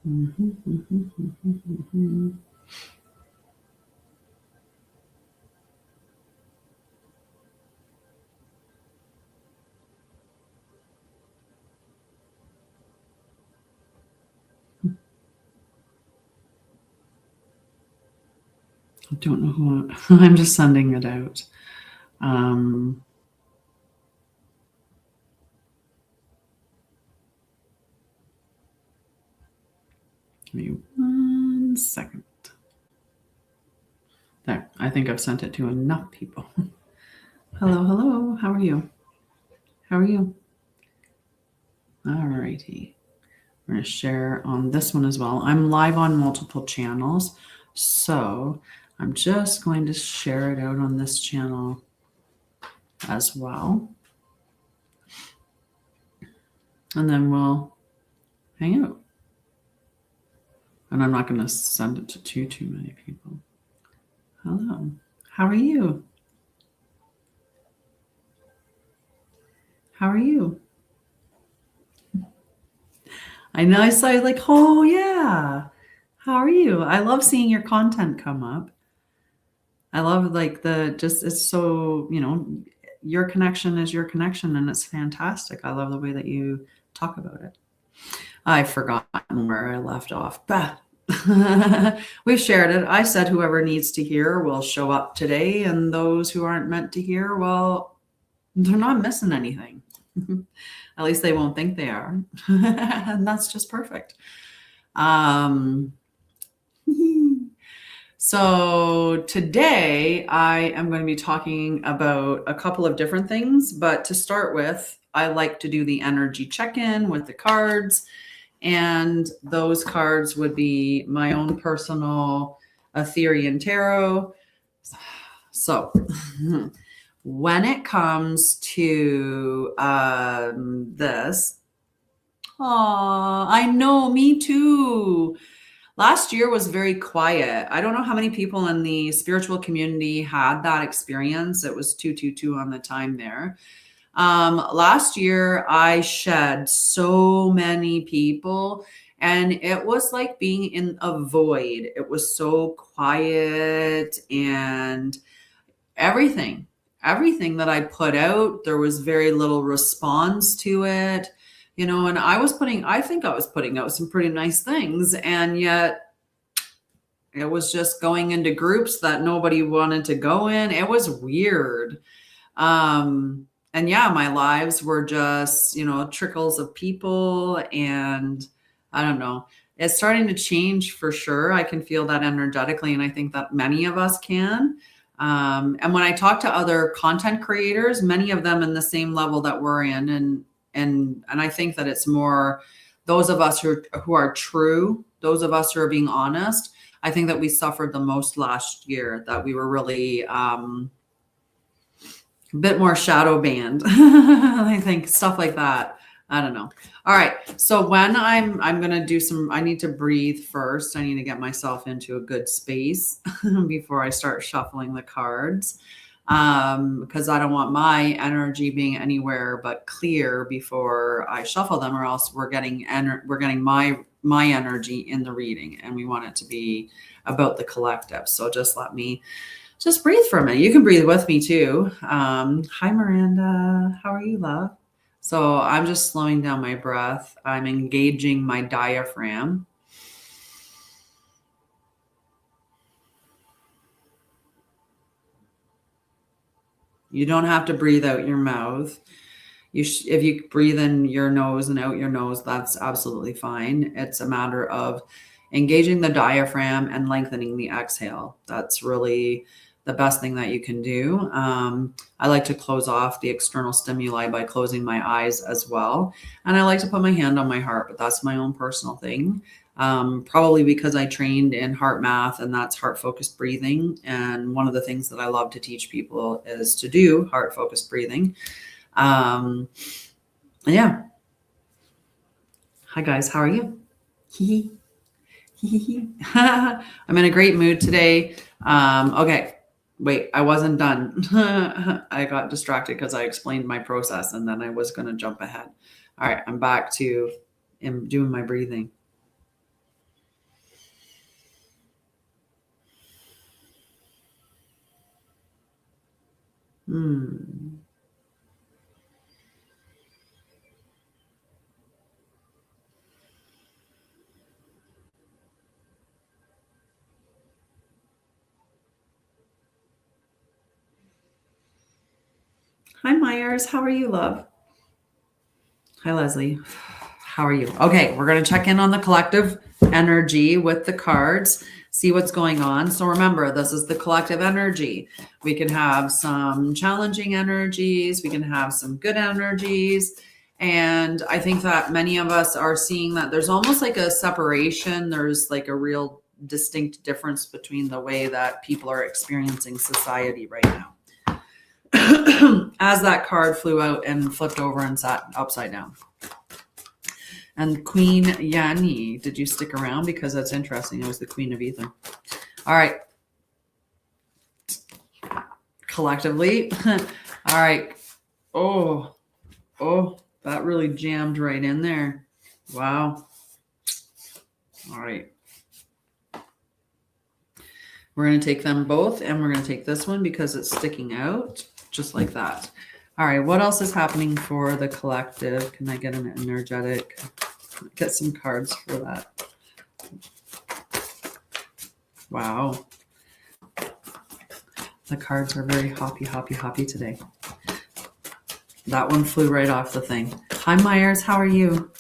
I don't know who I'm just sending it out. Give me 1 second. There, I think I've sent it to enough people. Hello, hello. How are you? How are you? All righty. I'm going to share on this one as well. I'm live on multiple channels, so I'm just going to share it out on this channel as well. And then we'll hang out. And I'm not going to send it to too many people. Hello. How are you? How are you? I know I saw you like, oh yeah. How are you? I love seeing your content come up. I love like it's so, your connection is your connection and it's fantastic. I love the way that you talk about it. I've forgotten where I left off. Bah. We've shared it. I said whoever needs to hear will show up today, and those who aren't meant to hear, well, they're not missing anything. At least they won't think they are. And that's just perfect. So today I am going to be talking about a couple of different things, but to start with, I like to do the energy check-in with the cards, and those cards would be my own personal Etherian Tarot. So when it comes to this, I know, me too. Last year was very quiet. I don't know how many people in the spiritual community had that experience. It was 222 on the time there. Last year, I shed so many people, and it was like being in a void. It was so quiet, and everything that I put out, there was very little response to it. And I think I was putting out some pretty nice things, and yet it was just going into groups that nobody wanted to go in. It was weird. And yeah, my lives were just, trickles of people, and I don't know. It's starting to change for sure. I can feel that energetically, and I think that many of us can. And when I talk to other content creators, many of them in the same level that we're in, and I think that it's more those of us who are true, those of us who are being honest. I think that we suffered the most last year, that we were really a bit more shadow banned. I think stuff like that. I don't know. All right. So when I'm going to do I need to breathe first. I need to get myself into a good space before I start shuffling the cards. Because I don't want my energy being anywhere but clear before I shuffle them, or else we're getting my energy in the reading, and we want it to be about the collective. So just let me just breathe for a minute. You can breathe with me too. Hi, Miranda. How are you, love? So I'm just slowing down my breath. I'm engaging my diaphragm. You don't have to breathe out your mouth. If you breathe in your nose and out your nose, that's absolutely fine. It's a matter of engaging the diaphragm and lengthening the exhale. That's really the best thing that you can do. I like to close off the external stimuli by closing my eyes as well. And I like to put my hand on my heart, but that's my own personal thing. Probably because I trained in heart math, and that's heart focused breathing. And one of the things that I love to teach people is to do heart focused breathing. Yeah. Hi guys, how are you? I'm in a great mood today. Okay. Wait, I wasn't done. I got distracted because I explained my process, and then I was going to jump ahead. All right, I'm back to doing my breathing. Hmm. Hi, Myers. How are you, love? Hi, Leslie. How are you? Okay, we're going to check in on the collective energy with the cards, see what's going on. So remember, this is the collective energy. We can have some challenging energies, we can have some good energies. And I think that many of us are seeing that there's almost like a separation. There's like a real distinct difference between the way that people are experiencing society right now. As that card flew out and flipped over and sat upside down. And Queen Yani, did you stick around? Because that's interesting. It was the Queen of Ether. All right. Collectively. All right. Oh, that really jammed right in there. Wow. All right. We're going to take them both, and we're going to take this one because it's sticking out just like that. All right. What else is happening for the collective? Can I get an energetic? Get some cards for that. Wow. The cards are very hoppy today. That one flew right off the thing. Hi, Myers. How are you?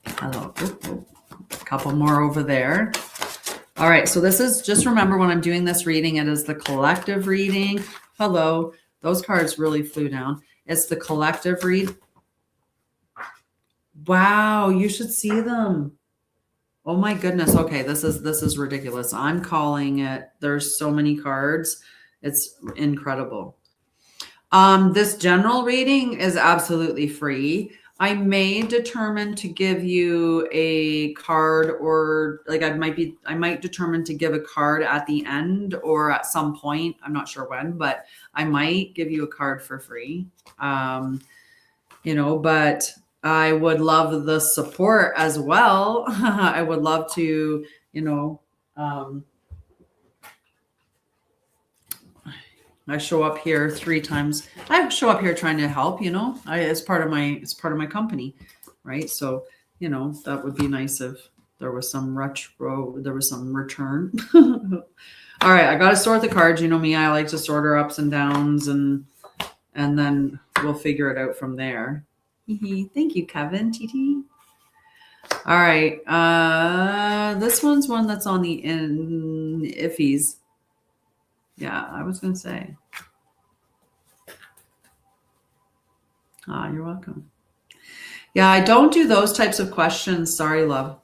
Hello. A couple more over there. All right. So this is, just remember when I'm doing this reading, it is the collective reading. Hello. Those cards really flew down. It's the collective read. Wow. You should see them. Oh my goodness. Okay. This is ridiculous. I'm calling it. There's so many cards. It's incredible. This general reading is absolutely free. I may determine to give you a card, or like I might determine to give a card at the end or at some point. I'm not sure when, but I might give you a card for free. But I would love the support as well. I would love to, I show up here 3 times. I show up here trying to help, it's part of my company, right? So, that would be nice if there was some return. All right. I got to sort the cards. You know me, I like to sort her ups and downs and then we'll figure it out from there. Thank you, Kevin. TT. All right. This one's one that's on the iffies. Yeah, I was going to say. You're welcome. Yeah, I don't do those types of questions. Sorry, love.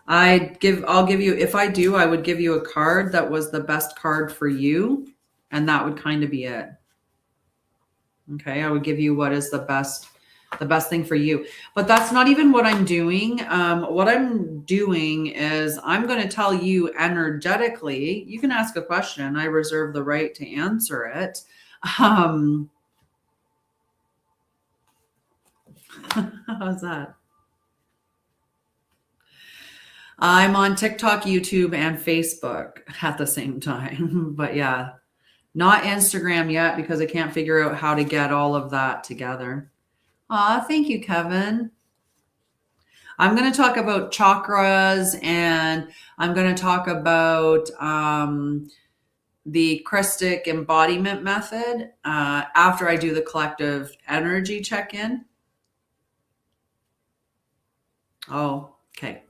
I'll give you, if I do, I would give you a card that was the best card for you. And that would kind of be it. Okay. I would give you what is the best thing for you. But that's not even what I'm doing. What I'm doing is I'm going to tell you energetically, you can ask a question. I reserve the right to answer it. How's that? I'm on TikTok, YouTube, and Facebook at the same time. But yeah, not Instagram yet because I can't figure out how to get all of that together. Thank you, Kevin. I'm going to talk about chakras, and I'm going to talk about the Christic embodiment method after I do the collective energy check-in. Oh, okay.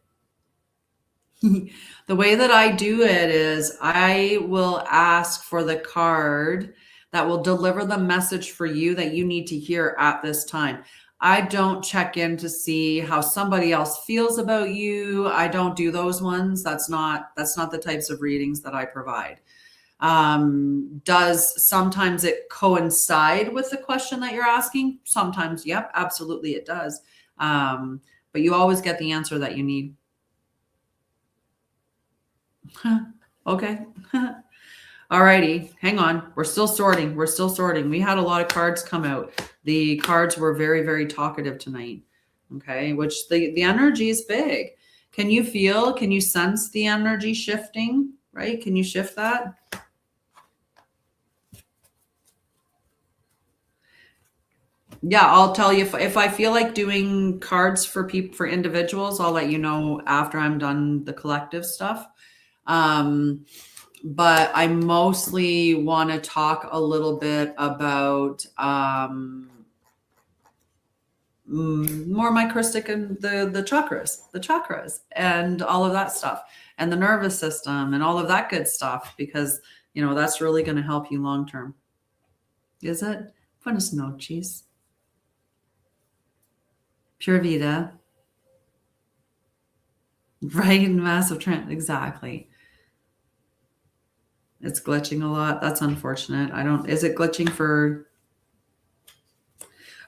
The way that I do it is I will ask for the card that will deliver the message for you that you need to hear at this time. I don't check in to see how somebody else feels about you. I don't do those ones. That's not the types of readings that I provide. Does sometimes it coincide with the question that you're asking? Sometimes, yep, absolutely it does. But you always get the answer that you need. Okay. All righty. Hang on. We're still sorting. We had a lot of cards come out. The cards were very, very talkative tonight. Okay. Which the energy is big. Can you sense the energy shifting? Right? Can you shift that? Yeah, I'll tell you if I feel like doing cards for people, for individuals, I'll let you know after I'm done the collective stuff. Um, but I mostly want to talk a little bit about more micristic and the chakras and all of that stuff and the nervous system and all of that good stuff, because that's really going to help you long term. Is it? Buenas noches. Pure Vida. Right? Massive trend. Exactly. It's glitching a lot. That's unfortunate. Is it glitching for,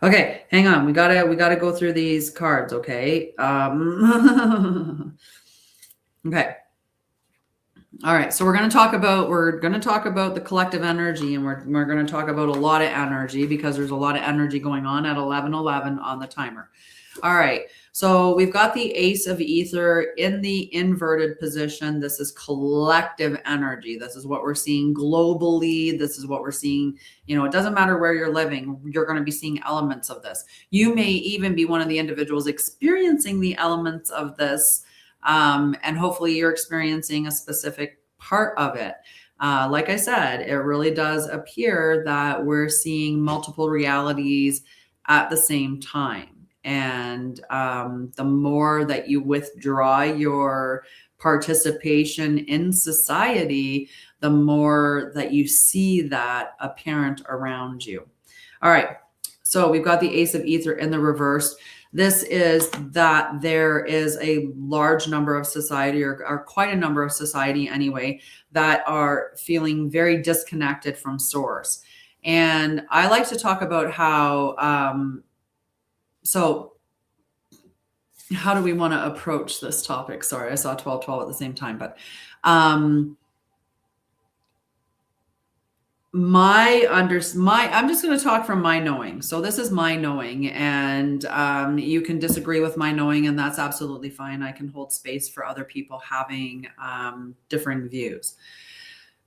okay, hang on. We gotta go through these cards, okay? Okay. All right. So we're gonna talk about the collective energy, and we're gonna talk about a lot of energy because there's a lot of energy going on at 11:11 on the timer. All right. So we've got the Ace of Ether in the inverted position. This is collective energy. This is what we're seeing globally. This is what we're seeing. It doesn't matter where you're living. You're going to be seeing elements of this. You may even be one of the individuals experiencing the elements of this. And hopefully you're experiencing a specific part of it. Like I said, it really does appear that we're seeing multiple realities at the same time. And the more that you withdraw your participation in society, the more that you see that apparent around you. All right. So we've got the Ace of Ether in the reverse. This is that there is a large number of society, or quite a number of society anyway, that are feeling very disconnected from source. And I like to talk about how, so how do we want to approach this topic? Sorry, I saw 12:12 at the same time, but I'm just going to talk from my knowing. So this is my knowing, and you can disagree with my knowing, and that's absolutely fine. I can hold space for other people having differing views.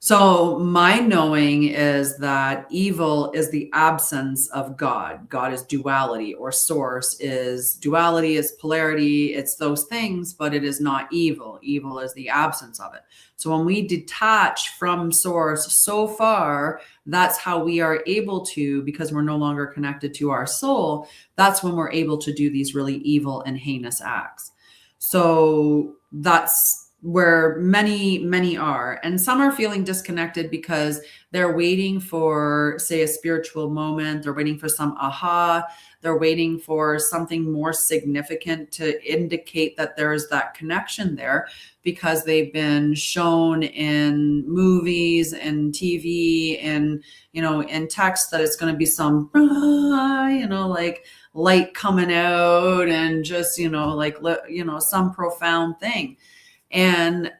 So my knowing is that evil is the absence of God. God is duality, or source is duality, is polarity. It's those things, but it is not evil. Evil is the absence of it. So when we detach from source so far, that's how we are able to, because we're no longer connected to our soul, that's when we're able to do these really evil and heinous acts. So that's where many are, and some are feeling disconnected because they're waiting for, say, a spiritual moment. They're waiting for some aha. They're waiting for something more significant to indicate that there's that connection there, because they've been shown in movies and TV and in text that it's going to be some like light coming out and just some profound thing. And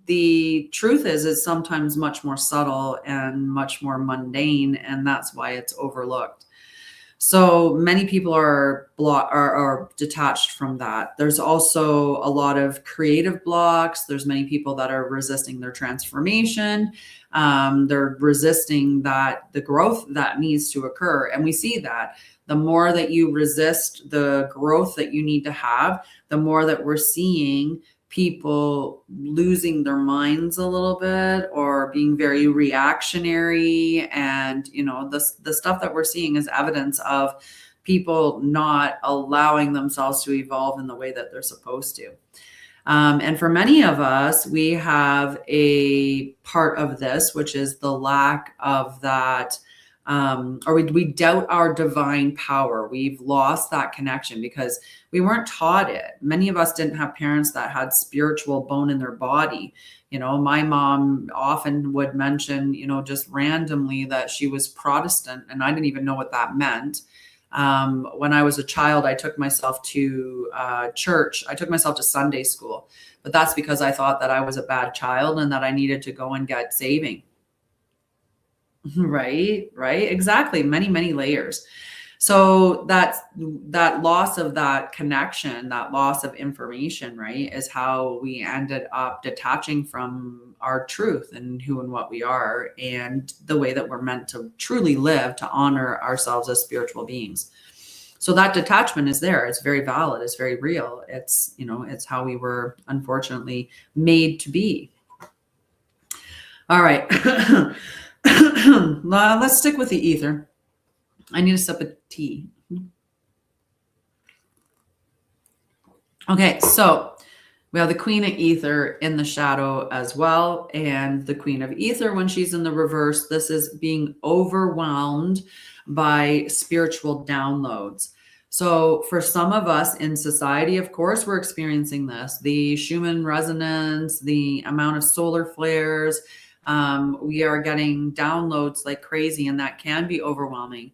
the truth is, it's sometimes much more subtle and much more mundane, and that's why it's overlooked. So many people are detached from that. There's also a lot of creative blocks. There's many people that are resisting their transformation. They're resisting the growth that needs to occur. And we see that the more that you resist the growth that you need to have, the more that we're seeing people losing their minds a little bit, or being very reactionary. And the stuff that we're seeing is evidence of people not allowing themselves to evolve in the way that they're supposed to. And for many of us, we have a part of this, which is the lack of that, or we doubt our divine power. We've lost that connection because we weren't taught it. Many of us didn't have parents that had spiritual bone in their body. My mom often would mention, just randomly, that she was Protestant, and I didn't even know what that meant. When I was a child, I took myself to church. I took myself to Sunday school, but that's because I thought that I was a bad child and that I needed to go and get saving. Right. Exactly. Many layers. So that loss of that connection, that loss of information, right, is how we ended up detaching from our truth and who and what we are, and the way that we're meant to truly live, to honor ourselves as spiritual beings. So that detachment is there. It's very valid. It's very real. It's, you know, it's how we were unfortunately made to be. All right. Let's stick with the ether. I need a sip of tea. Okay, so we have the Queen of Ether in the shadow as well. And the Queen of Ether, when she's in the reverse, this is being overwhelmed by spiritual downloads. So for some of us in society, of course, we're experiencing this. The Schumann resonance, the amount of solar flares, we are getting downloads like crazy, and that can be overwhelming.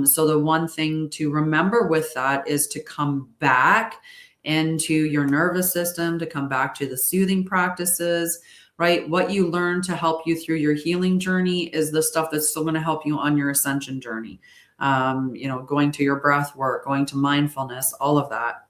So the one thing to remember with that is to come back into your nervous system, to come back to the soothing practices, right? What you learn to help you through your healing journey is the stuff that's still going to help you on your ascension journey. You know, going to your breath work, going to mindfulness, all of that.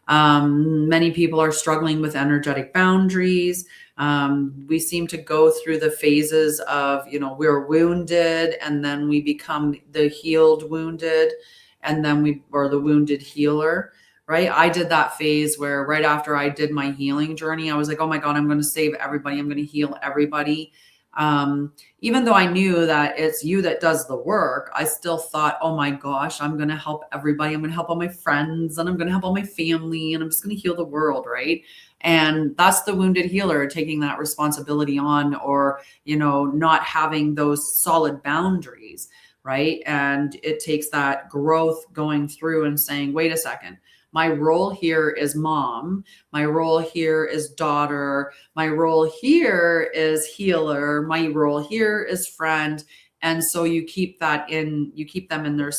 Many people are struggling with energetic boundaries. We seem to go through the phases of, you know, we're wounded and then we become the healed wounded, and then or the wounded healer. Right. I did that phase where right after I did my healing journey, I was like, oh my God, I'm going to save everybody. I'm going to heal everybody. Even though I knew that it's you that does the work, I still thought, oh my gosh, I'm going to help everybody. I'm going to help all my friends, and I'm going to help all my family, and I'm just going to heal the world. Right. And that's the wounded healer taking that responsibility on, or, you know, not having those solid boundaries. Right. And it takes that growth going through and saying, wait a second. My role here is mom. My role here is daughter. My role here is healer. My role here is friend. And so you keep them in their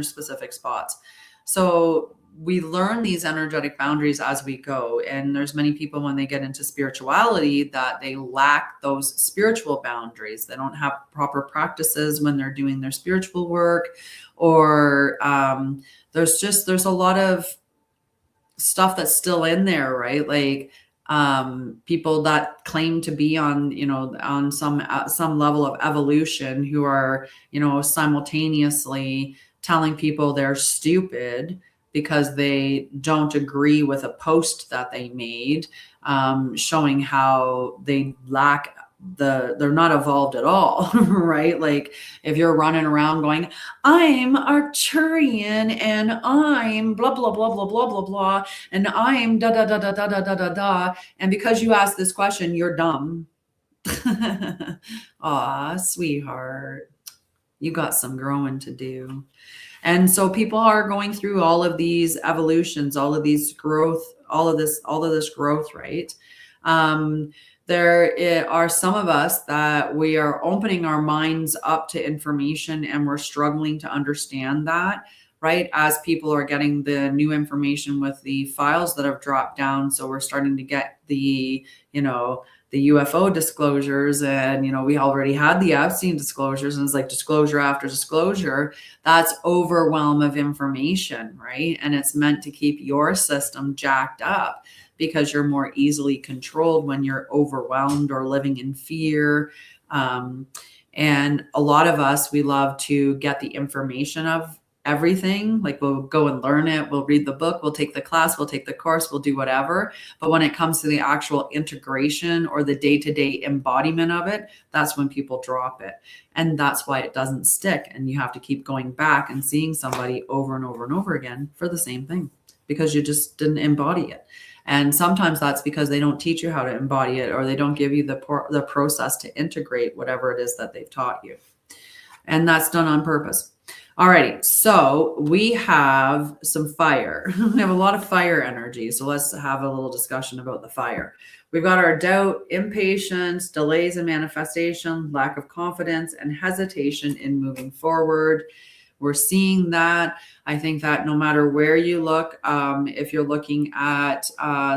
specific spots. So we learn these energetic boundaries as we go. And there's many people when they get into spirituality that they lack those spiritual boundaries. They don't have proper practices when they're doing their spiritual work, or there's a lot of stuff that's still in there, right? Like people that claim to be on, you know, on some level of evolution, who are, you know, simultaneously telling people they're stupid because they don't agree with a post that they made, showing how they lack they're not evolved at all, right? Like if you're running around going, I'm Arcturian and I'm blah, blah, blah, blah, blah, blah, blah, and I'm da, da, da, da, da, da, da, da, da. And because you asked this question, you're dumb. Aw, sweetheart, you got some growing to do. And so people are going through all of these evolutions, all of these growth, all of this growth, right? There are some of us that we are opening our minds up to information, and we're struggling to understand that, right? As people are getting the new information with the files that have dropped down. So we're starting to get the, you know, the UFO disclosures, and, you know, we already had the Epstein disclosures, and it's like disclosure after disclosure. That's overwhelm of information, right? And it's meant to keep your system jacked up, because you're more easily controlled when you're overwhelmed or living in fear. And a lot of us, we love to get the information of everything. Like we'll go and learn it. We'll read the book. We'll take the class. We'll take the course. We'll do whatever. But when it comes to the actual integration or the day-to-day embodiment of it, that's when people drop it. And that's why it doesn't stick. And you have to keep going back and seeing somebody over and over and over again for the same thing, because you just didn't embody it. And sometimes that's because they don't teach you how to embody it, or they don't give you the process to integrate whatever it is that they've taught you. And that's done on purpose. Alrighty, so we have some fire. We have a lot of fire energy. So let's have a little discussion about the fire. We've got our doubt, impatience, delays in manifestation, lack of confidence, and hesitation in moving forward. We're seeing that. I think that no matter where you look, if you're looking at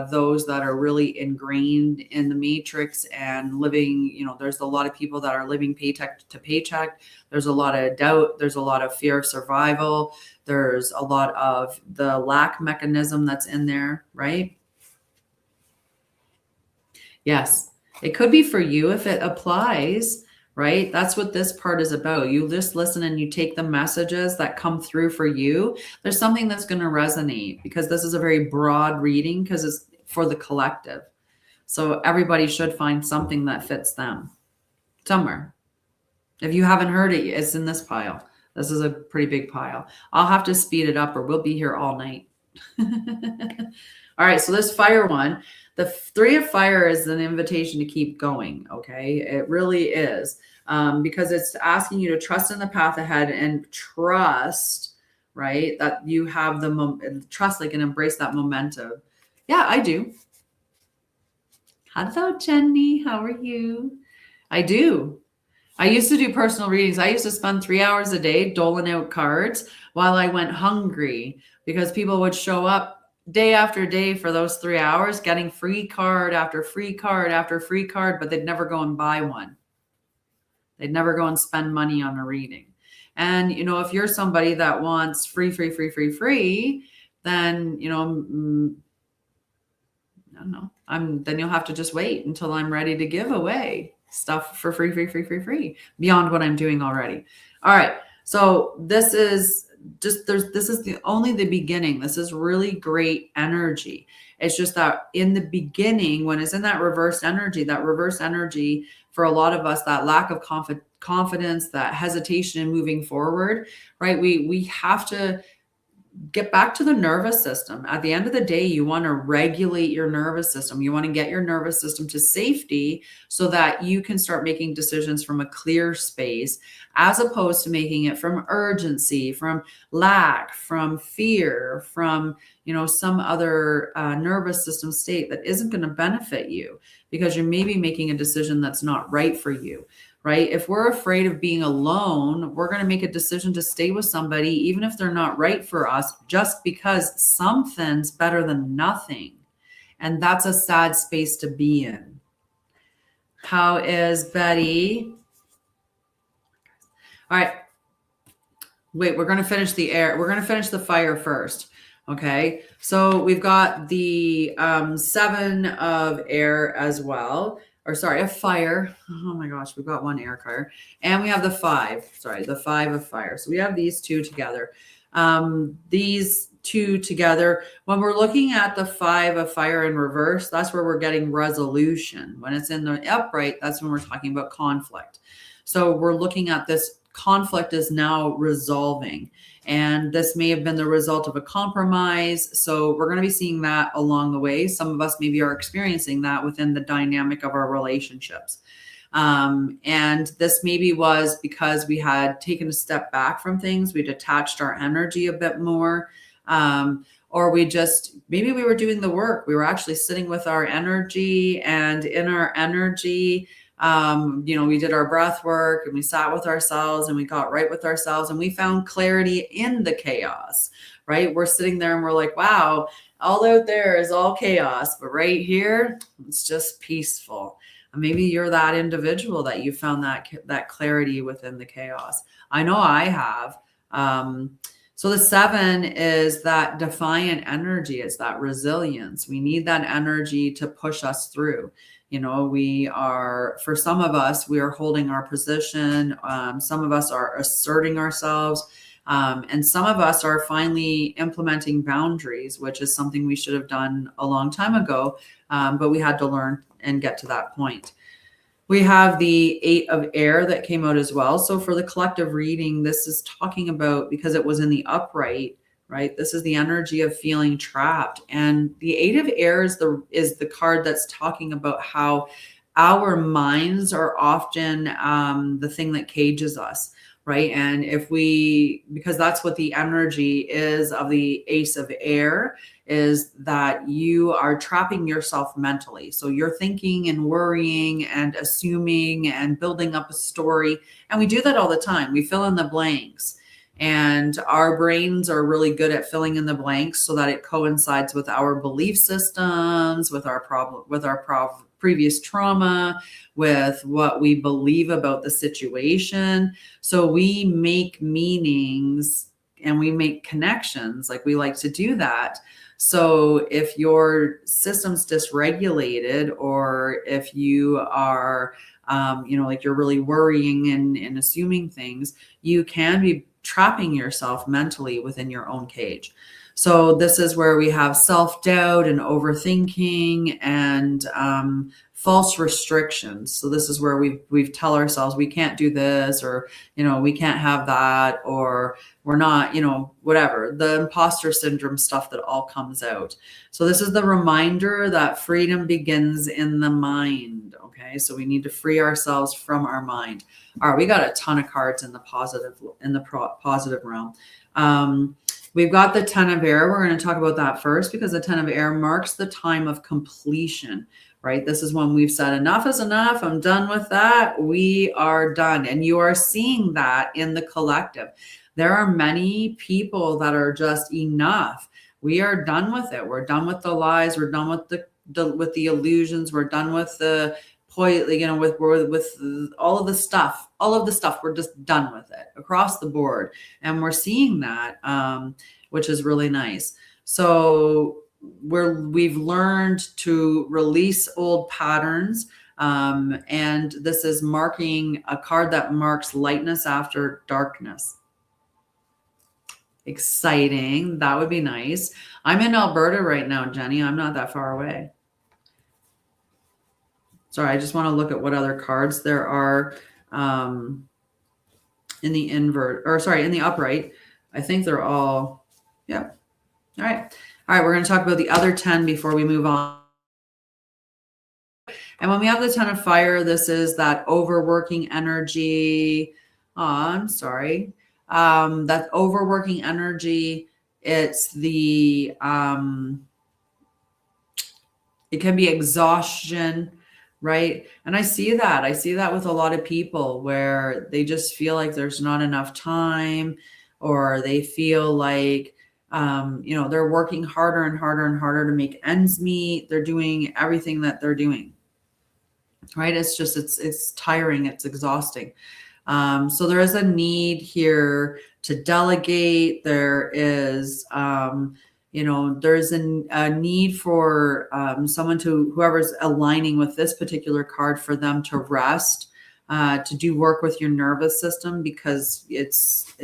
those that are really ingrained in the matrix and living, you know, there's a lot of people that are living paycheck to paycheck. There's a lot of doubt. There's a lot of fear of survival. There's a lot of the lack mechanism that's in there, right? Yes, it could be for you if it applies, right? That's what this part is about. You just listen and you take the messages that come through for you. There's something that's going to resonate, because this is a very broad reading, because it's for the collective. So everybody should find something that fits them somewhere. If you haven't heard it, it's in this pile. This is a pretty big pile. I'll have to speed it up or we'll be here all night. All right, so this fire one, the 3 of fire is an invitation to keep going, okay? It really is, because it's asking you to trust in the path ahead and trust, right, that you have the trust, like, and embrace that momentum. Yeah, I do. Hello, Jenny. How are you? I do. I used to do personal readings. I used to spend 3 hours a day doling out cards while I went hungry, because people would show up day after day for those 3 hours, getting free card after free card after free card, but they'd never go and buy one. They'd never go and spend money on a reading. And, if you're somebody that wants free, then, I don't know. Then you'll have to just wait until I'm ready to give away stuff for free, beyond what I'm doing already. All right. So this is only the beginning. This is really great energy. It's just that in the beginning, when it's in that reverse energy for a lot of us, that lack of confidence, that hesitation in moving forward, right? We have to get back to the nervous system. At the end of the day, you want to regulate your nervous system. You want to get your nervous system to safety so that you can start making decisions from a clear space, as opposed to making it from urgency, from lack, from fear, from, some other nervous system state that isn't going to benefit you, because you're maybe making a decision that's not right for you. Right? If we're afraid of being alone, we're going to make a decision to stay with somebody, even if they're not right for us, just because something's better than nothing. And that's a sad space to be in. How is Betty? All right. Wait, we're going to finish the air. We're going to finish the fire first. Okay. So we've got the 7 of air as well. Or sorry, a fire. Oh my gosh, we've got 1 air card. And we have the 5. Sorry, the 5 of fire. So we have these 2 together. These 2 together, when we're looking at the 5 of fire in reverse, that's where we're getting resolution. When it's in the upright, that's when we're talking about conflict. So we're looking at this conflict is now resolving. And this may have been the result of a compromise. So we're going to be seeing that along the way. Some of us maybe are experiencing that within the dynamic of our relationships. And this maybe was because we had taken a step back from things. We detached our energy a bit more. Or maybe we were doing the work. We were actually sitting with our energy, and in our energy, we did our breath work, and we sat with ourselves, and we got right with ourselves, and we found clarity in the chaos, right? We're sitting there and we're like, wow, all out there is all chaos, but right here, it's just peaceful. And maybe you're that individual that you found that clarity within the chaos. I know I have. So the 7 is that defiant energy. It's that resilience. We need that energy to push us through. For some of us, we are holding our position. Some of us are asserting ourselves. And some of us are finally implementing boundaries, which is something we should have done a long time ago. But we had to learn and get to that point. We have the 8 of air that came out as well. So for the collective reading, this is talking about, because it was in the upright, right? This is the energy of feeling trapped. And the 8 of air is the card that's talking about how our minds are often the thing that cages us, right? And because that's what the energy is of the ace of air, is that you are trapping yourself mentally. So you're thinking and worrying and assuming and building up a story. And we do that all the time. We fill in the blanks. And our brains are really good at filling in the blanks so that it coincides with our belief systems, with our previous trauma, with what we believe about the situation. So we make meanings and we make connections. Like, we like to do that. So if your system's dysregulated, or if you are like you're really worrying and assuming things, you can be trapping yourself mentally within your own cage. So this is where we have self-doubt and overthinking and false restrictions. So this is where we tell ourselves we can't do this, or we can't have that, or we're not, whatever, the imposter syndrome stuff that all comes out. So this is the reminder that freedom begins in the mind. Okay, so we need to free ourselves from our mind. All right, we got a ton of cards in the positive realm. We've got the 10 of air. We're going to talk about that first, because the 10 of air marks the time of completion, right? This is when we've said enough is enough. I'm done with that. We are done. And you are seeing that in the collective. There are many people that are just enough. We are done with it. We're done with the lies. We're done with the illusions. We're done with the with all of the stuff. We're just done with it across the board, and we're seeing that, which is really nice. So we've learned to release old patterns, and this is marking a card that marks lightness after darkness. Exciting. That would be nice. I'm in Alberta right now, Jenny. I'm not that far away. Sorry, I just want to look at what other cards there are in the in the upright. I think they're all, yeah. All right. We're going to talk about the other 10 before we move on. And when we have the 10 of fire, this is that overworking energy. Oh, I'm sorry. That overworking energy, it's the, it can be exhaustion, right? And I see that with a lot of people where they just feel like there's not enough time, or they feel like, they're working harder and harder and harder to make ends meet. They're doing everything that they're doing, right? It's just, it's tiring. It's exhausting. So there is a need here to delegate. There is, there's a need for someone whoever's aligning with this particular card, for them to rest, to do work with your nervous system, because it's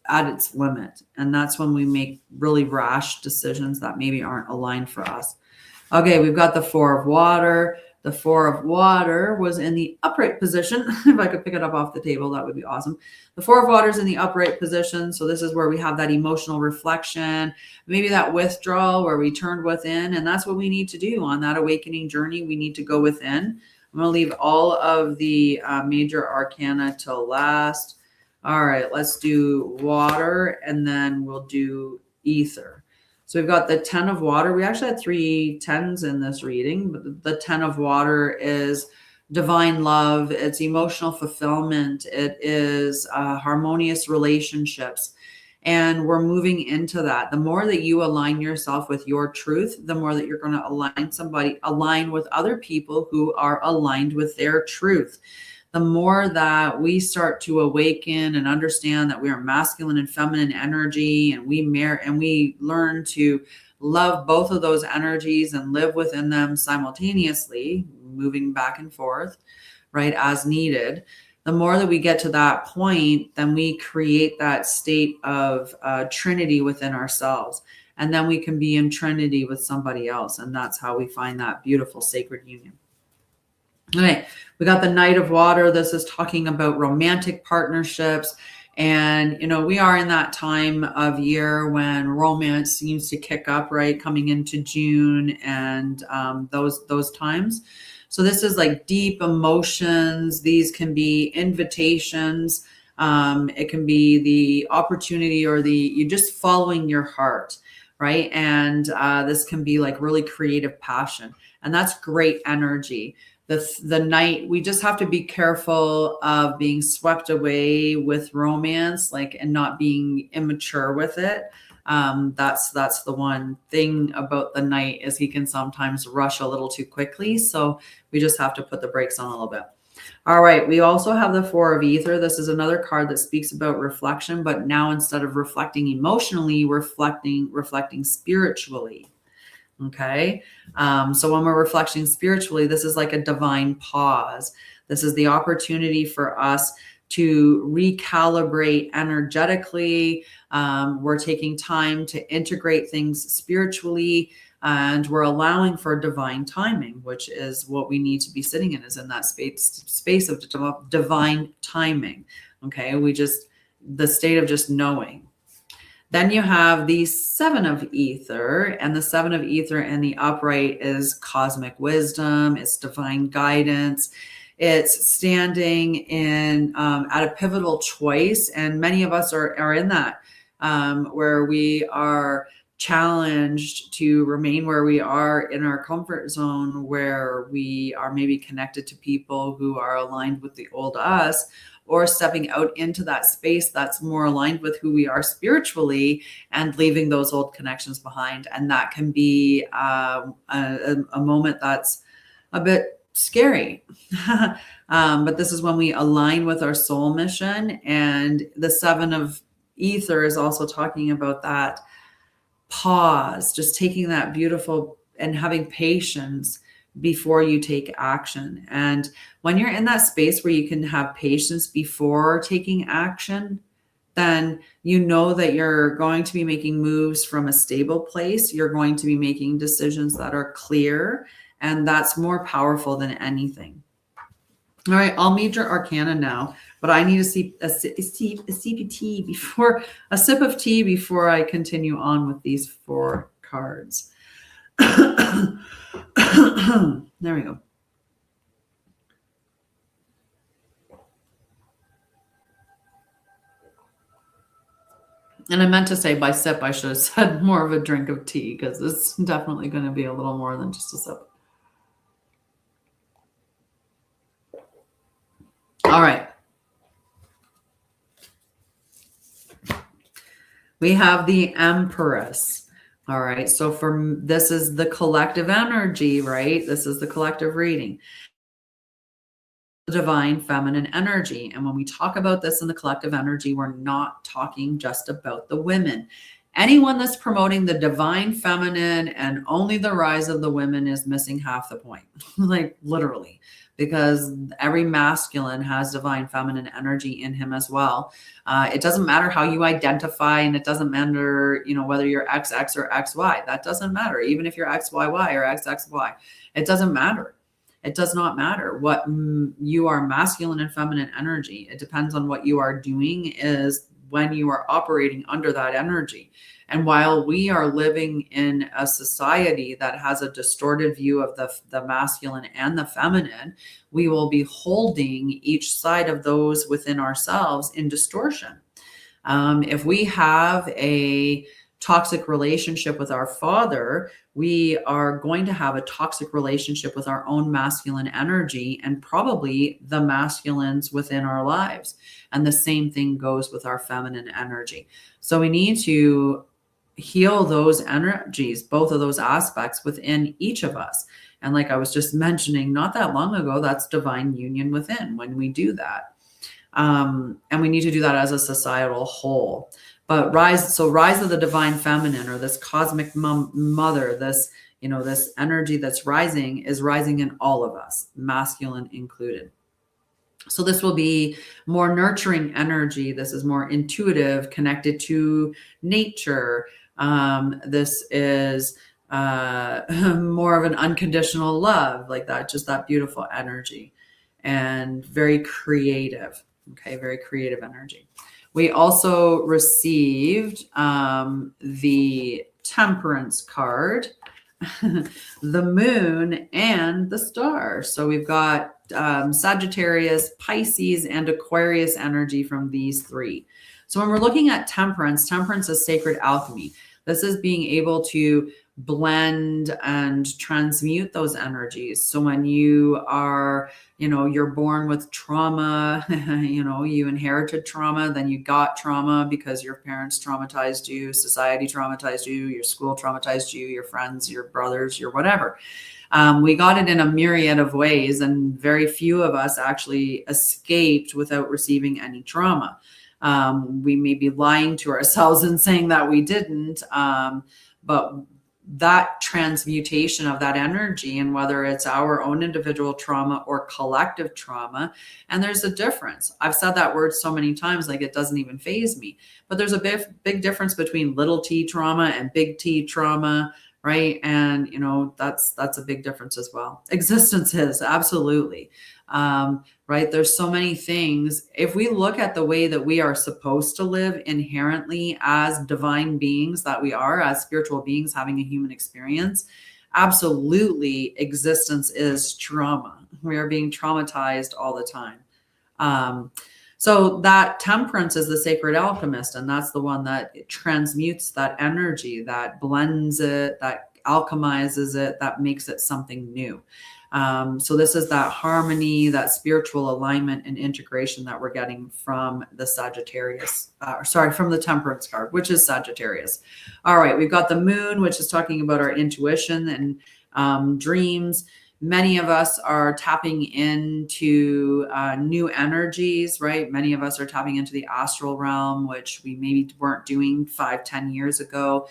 at its limit. And that's when we make really rash decisions that maybe aren't aligned for us. Okay, we've got the 4 of water. The 4 of water was in the upright position. If I could pick it up off the table, that would be awesome. The 4 of water is in the upright position. So this is where we have that emotional reflection, maybe that withdrawal where we turned within. And that's what we need to do on that awakening journey. We need to go within. I'm going to leave all of the major arcana till last. All right, let's do water, and then we'll do ether. So we've got the 10 of water. We actually had 3 10s in this reading, but the 10 of water is divine love. It's emotional fulfillment. It is harmonious relationships. And we're moving into that. The more that you align yourself with your truth, the more that you're going to align with other people who are aligned with their truth. The more that we start to awaken and understand that we are masculine and feminine energy, and we learn to love both of those energies and live within them simultaneously, moving back and forth, right, as needed. The more that we get to that point, then we create that state of trinity within ourselves. And then we can be in trinity with somebody else. And that's how we find that beautiful sacred union. Okay, we got the Knight of Water. This is talking about romantic partnerships. And, we are in that time of year when romance seems to kick up, right? Coming into June and those times. So this is like deep emotions. These can be invitations. It can be the opportunity, or you just following your heart, right? And this can be like really creative passion. And that's great energy. The night, we just have to be careful of being swept away with romance, and not being immature with it. That's the one thing about the night, is he can sometimes rush a little too quickly. So we just have to put the brakes on a little bit. All right. We also have the 4 of ether. This is another card that speaks about reflection, but now instead of reflecting emotionally, reflecting spiritually. Okay. So when we're reflecting spiritually, this is like a divine pause. This is the opportunity for us to recalibrate energetically. We're taking time to integrate things spiritually, and we're allowing for divine timing, which is what we need to be sitting in, is in that space of divine timing. Okay. The state of just knowing. Then you have the Seven of Ether, and the Seven of Ether in the upright is cosmic wisdom, it's divine guidance, it's standing in at a pivotal choice, and many of us are in that, where we are challenged to remain where we are in our comfort zone, where we are maybe connected to people who are aligned with the old us, or stepping out into that space that's more aligned with who we are spiritually and leaving those old connections behind. And that can be a moment that's a bit scary. But this is when we align with our soul mission. And the Seven of Ether is also talking about that pause, just taking that beautiful and having patience before you take action. And when you're in that space where you can have patience before taking action, then you know that you're going to be making moves from a stable place. You're going to be making decisions that are clear, and that's more powerful than anything. All right, I'll major arcana now, but I need a sip of tea before I continue on with these 4 cards. There we go. And I meant to say by sip, I should have said more of a drink of tea, because it's definitely going to be a little more than just a sip. All right. We have the Empress. All right. So this is the collective energy, right? This is the collective reading. The divine feminine energy. And when we talk about this in the collective energy, we're not talking just about the women. Anyone that's promoting the divine feminine and only the rise of the women is missing half the point. Like literally, because every masculine has divine feminine energy in him as well. It doesn't matter how you identify, and it doesn't matter, whether you're XX or XY. That doesn't matter. Even if you're XYY or XXY, it doesn't matter. It does not matter what you are, masculine and feminine energy. It depends on what you are doing is when you are operating under that energy. And while we are living in a society that has a distorted view of the masculine and the feminine, we will be holding each side of those within ourselves in distortion. If we have a toxic relationship with our father, we are going to have a toxic relationship with our own masculine energy and probably the masculines within our lives. And the same thing goes with our feminine energy. So we need to heal those energies, both of those aspects within each of us. And like I was just mentioning not that long ago, that's divine union within when we do that. And we need to do that as a societal whole. But rise of the divine feminine, or this cosmic mother, this, this energy that's rising is rising in all of us, masculine included. So this will be more nurturing energy. This is more intuitive, connected to nature. This is more of an unconditional love, like that, just that beautiful energy, and very creative. Okay, very creative energy. We also received the Temperance card, the Moon, and the Star. So we've got Sagittarius, Pisces, and Aquarius energy from these 3. So when we're looking at temperance is sacred alchemy. This is being able to blend and transmute those energies. So when you are, you're born with trauma, you inherited trauma, then you got trauma because your parents traumatized you, society traumatized you, your school traumatized you, your friends, your brothers, your whatever. We got it in a myriad of ways, and very few of us actually escaped without receiving any trauma. We may be lying to ourselves and saying that we didn't, but that transmutation of that energy, and whether it's our own individual trauma or collective trauma. And there's a difference. I've said that word so many times, like it doesn't even faze me, but there's a big difference between little t trauma and big T trauma, right? And that's a big difference as well. Existence is absolutely right. There's so many things. If we look at the way that we are supposed to live inherently as divine beings that we are, as spiritual beings having a human experience, absolutely existence is trauma. We are being traumatized all the time. So that temperance is the sacred alchemist, and that's the one that transmutes that energy, that blends it, that alchemizes it, that makes it something new. So this is that harmony, that spiritual alignment and integration that we're getting from the Sagittarius, from the Temperance card, which is Sagittarius. All right, we've got the moon, which is talking about our intuition and dreams. Many of us are tapping into new energies, right? Many of us are tapping into the astral realm, which we maybe weren't doing 5-10 years ago.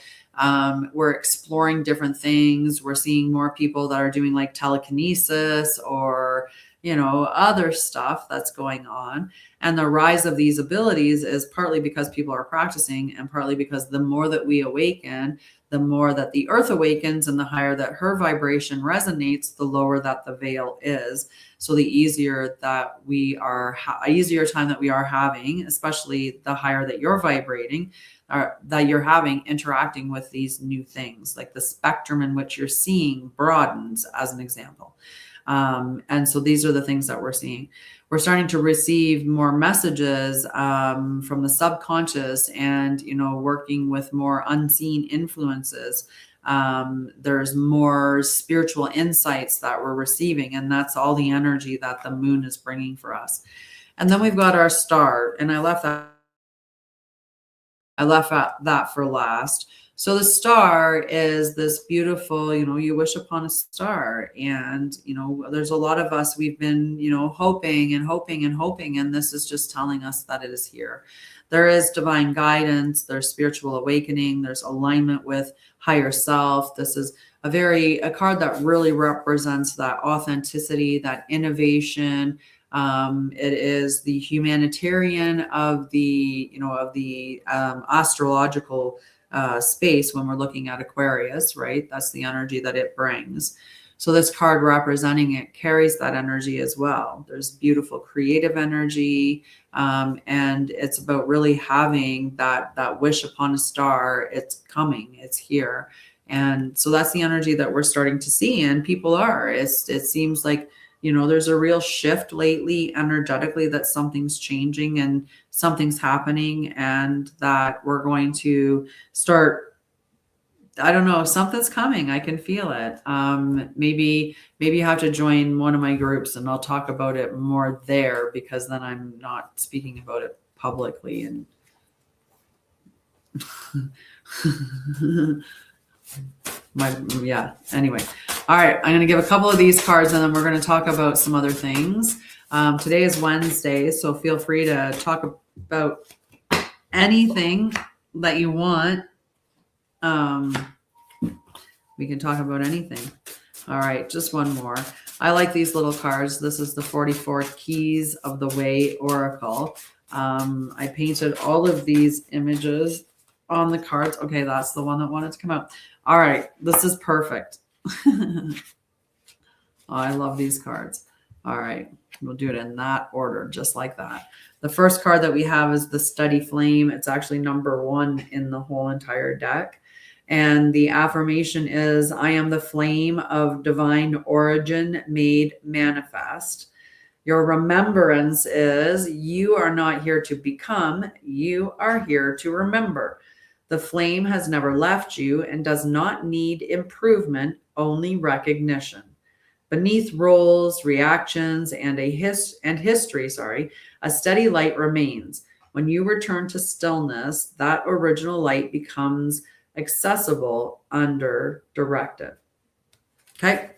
We're exploring different things. We're seeing more people that are doing like telekinesis or, other stuff that's going on. And the rise of these abilities is partly because people are practicing, and partly because the more that we awaken, the more that the earth awakens, and the higher that her vibration resonates, the lower that the veil is. So the easier that we are, easier time that we are having, especially the higher that you're vibrating, that you're having interacting with these new things, like the spectrum in which you're seeing broadens, as an example. And so these are the things that we're seeing. We're starting to receive more messages from the subconscious, and working with more unseen influences. There's more spiritual insights that we're receiving, and that's all the energy that the moon is bringing for us. And then we've got our star, and I left that for last. So the star is this beautiful, you wish upon a star, and, there's a lot of us, we've been, hoping and hoping and hoping, and this is just telling us that it is here. There is divine guidance, there's spiritual awakening, there's alignment with higher self. This is a card that really represents that authenticity, that innovation. It is the humanitarian of the astrological space when we're looking at Aquarius, right? That's the energy that it brings. So this card representing it carries that energy as well. There's beautiful creative energy, and it's about really having that wish upon a star. It's coming, it's here. And so that's the energy that we're starting to see, and people are. It seems like, there's a real shift lately energetically, that something's changing and something's happening, and that we're going to start, I don't know, something's coming. I can feel it. Maybe you have to join one of my groups, and I'll talk about it more there, because then I'm not speaking about it publicly. And anyway. All right, I'm going to give a couple of these cards, and then we're going to talk about some other things. Today is Wednesday, so feel free to talk about anything that you want. We can talk about anything. All right, just one more. I like these little cards. This is the 44 Keys of the Way Oracle. I painted all of these images on the cards. Okay, that's the one that wanted to come out. All right, this is perfect. Oh, I love these cards. All right, we'll do it in that order, just like that. The first card that we have is the Steady Flame. It's actually number 1 in the whole entire deck. And the affirmation is, I am the flame of divine origin made manifest. Your remembrance is, you are not here to become, you are here to remember. The flame has never left you and does not need improvement, only recognition. Beneath roles, reactions, and history, a steady light remains. When you return to stillness, that original light becomes accessible under directive. Okay?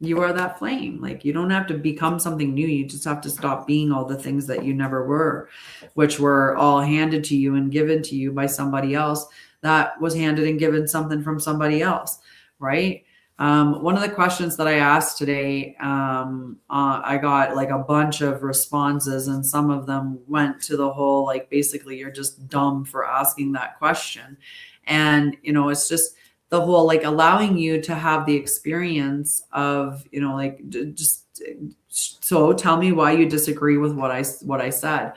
You are that flame. Like, you don't have to become something new. You just have to stop being all the things that you never were, which were all handed to you and given to you by somebody else that was handed and given something from somebody else, right? One of the questions that I asked today, I got like a bunch of responses, and some of them went to the whole, like, basically, you're just dumb for asking that question. And, it's just the whole, like, allowing you to have the experience of, like, just, so tell me why you disagree with what I said.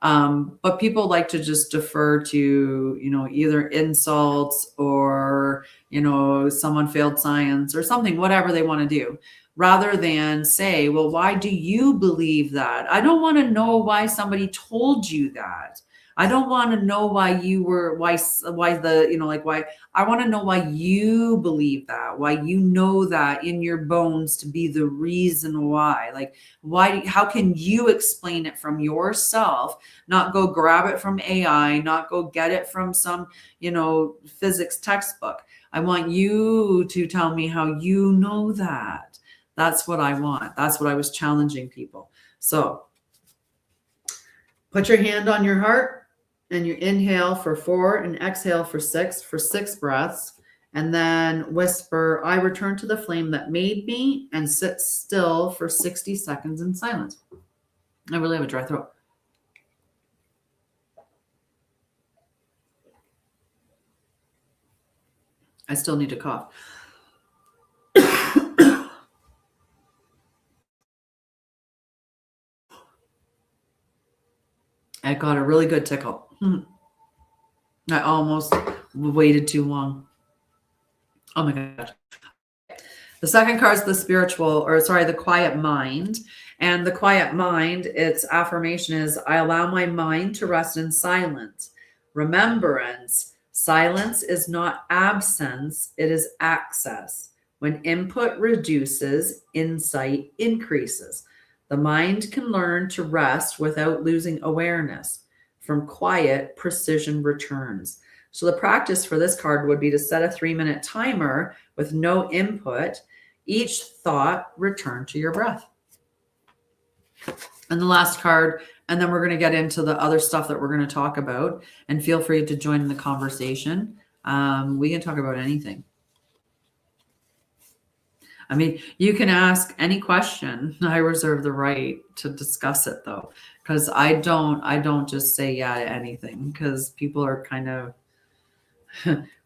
But people like to just defer to, either insults or, someone failed science or something, whatever they want to do, rather than say, well, why do you believe that? I don't want to know why somebody told you that. I don't want to know why why I want to know why you believe that, why you know that in your bones to be the reason why. Like, how can you explain it from yourself, not go grab it from AI, not go get it from some, physics textbook. I want you to tell me how you know that. That's what I want. That's what I was challenging people. So put your hand on your heart and you inhale for 4 and exhale for 6 breaths. And then whisper, I return to the flame that made me, and sit still for 60 seconds in silence. I really have a dry throat. I still need to cough. I got a really good tickle. I almost waited too long. Oh my gosh. The second card is the quiet mind. And the quiet mind, its affirmation is, I allow my mind to rest in silence. Remembrance. Silence is not absence, it is access. When input reduces, insight increases. The mind can learn to rest without losing awareness. From quiet, precision returns. So the practice for this card would be to set a 3-minute timer with no input. Each thought, return to your breath. And the last card, and then we're going to get into the other stuff that we're going to talk about. And feel free to join in the conversation. We can talk about anything. I mean, you can ask any question. I reserve the right to discuss it, though, because I don't just say yeah to anything, because people are kind of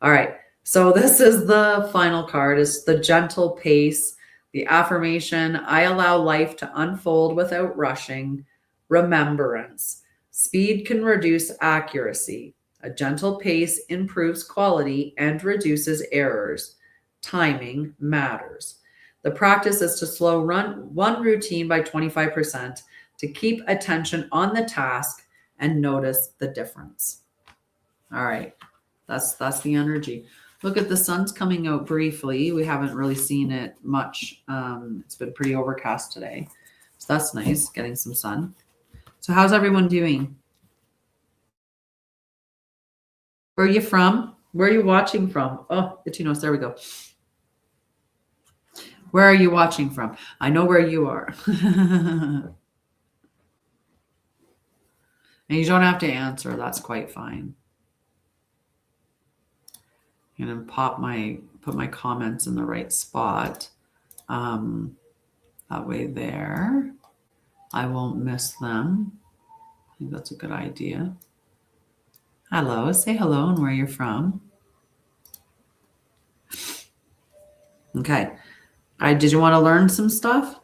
all right. So this is the final card. It's the gentle pace. The affirmation, I allow life to unfold without rushing. Remembrance. Speed can reduce accuracy. A gentle pace improves quality and reduces errors. Timing matters. The practice is to slow run one routine by 25%, to keep attention on the task and notice the difference. All right. That's the energy. Look at the sun's coming out briefly. We haven't really seen it much. It's been pretty overcast today. So that's nice, getting some sun. So how's everyone doing? Where are you from? Where are you watching from? Oh, Latinos, there we go. Where are you watching from? I know where you are. And you don't have to answer. That's quite fine. I'm going to put my comments in the right spot. That way there, I won't miss them. I think that's a good idea. Hello, say hello and where you're from. Okay. Did you want to learn some stuff?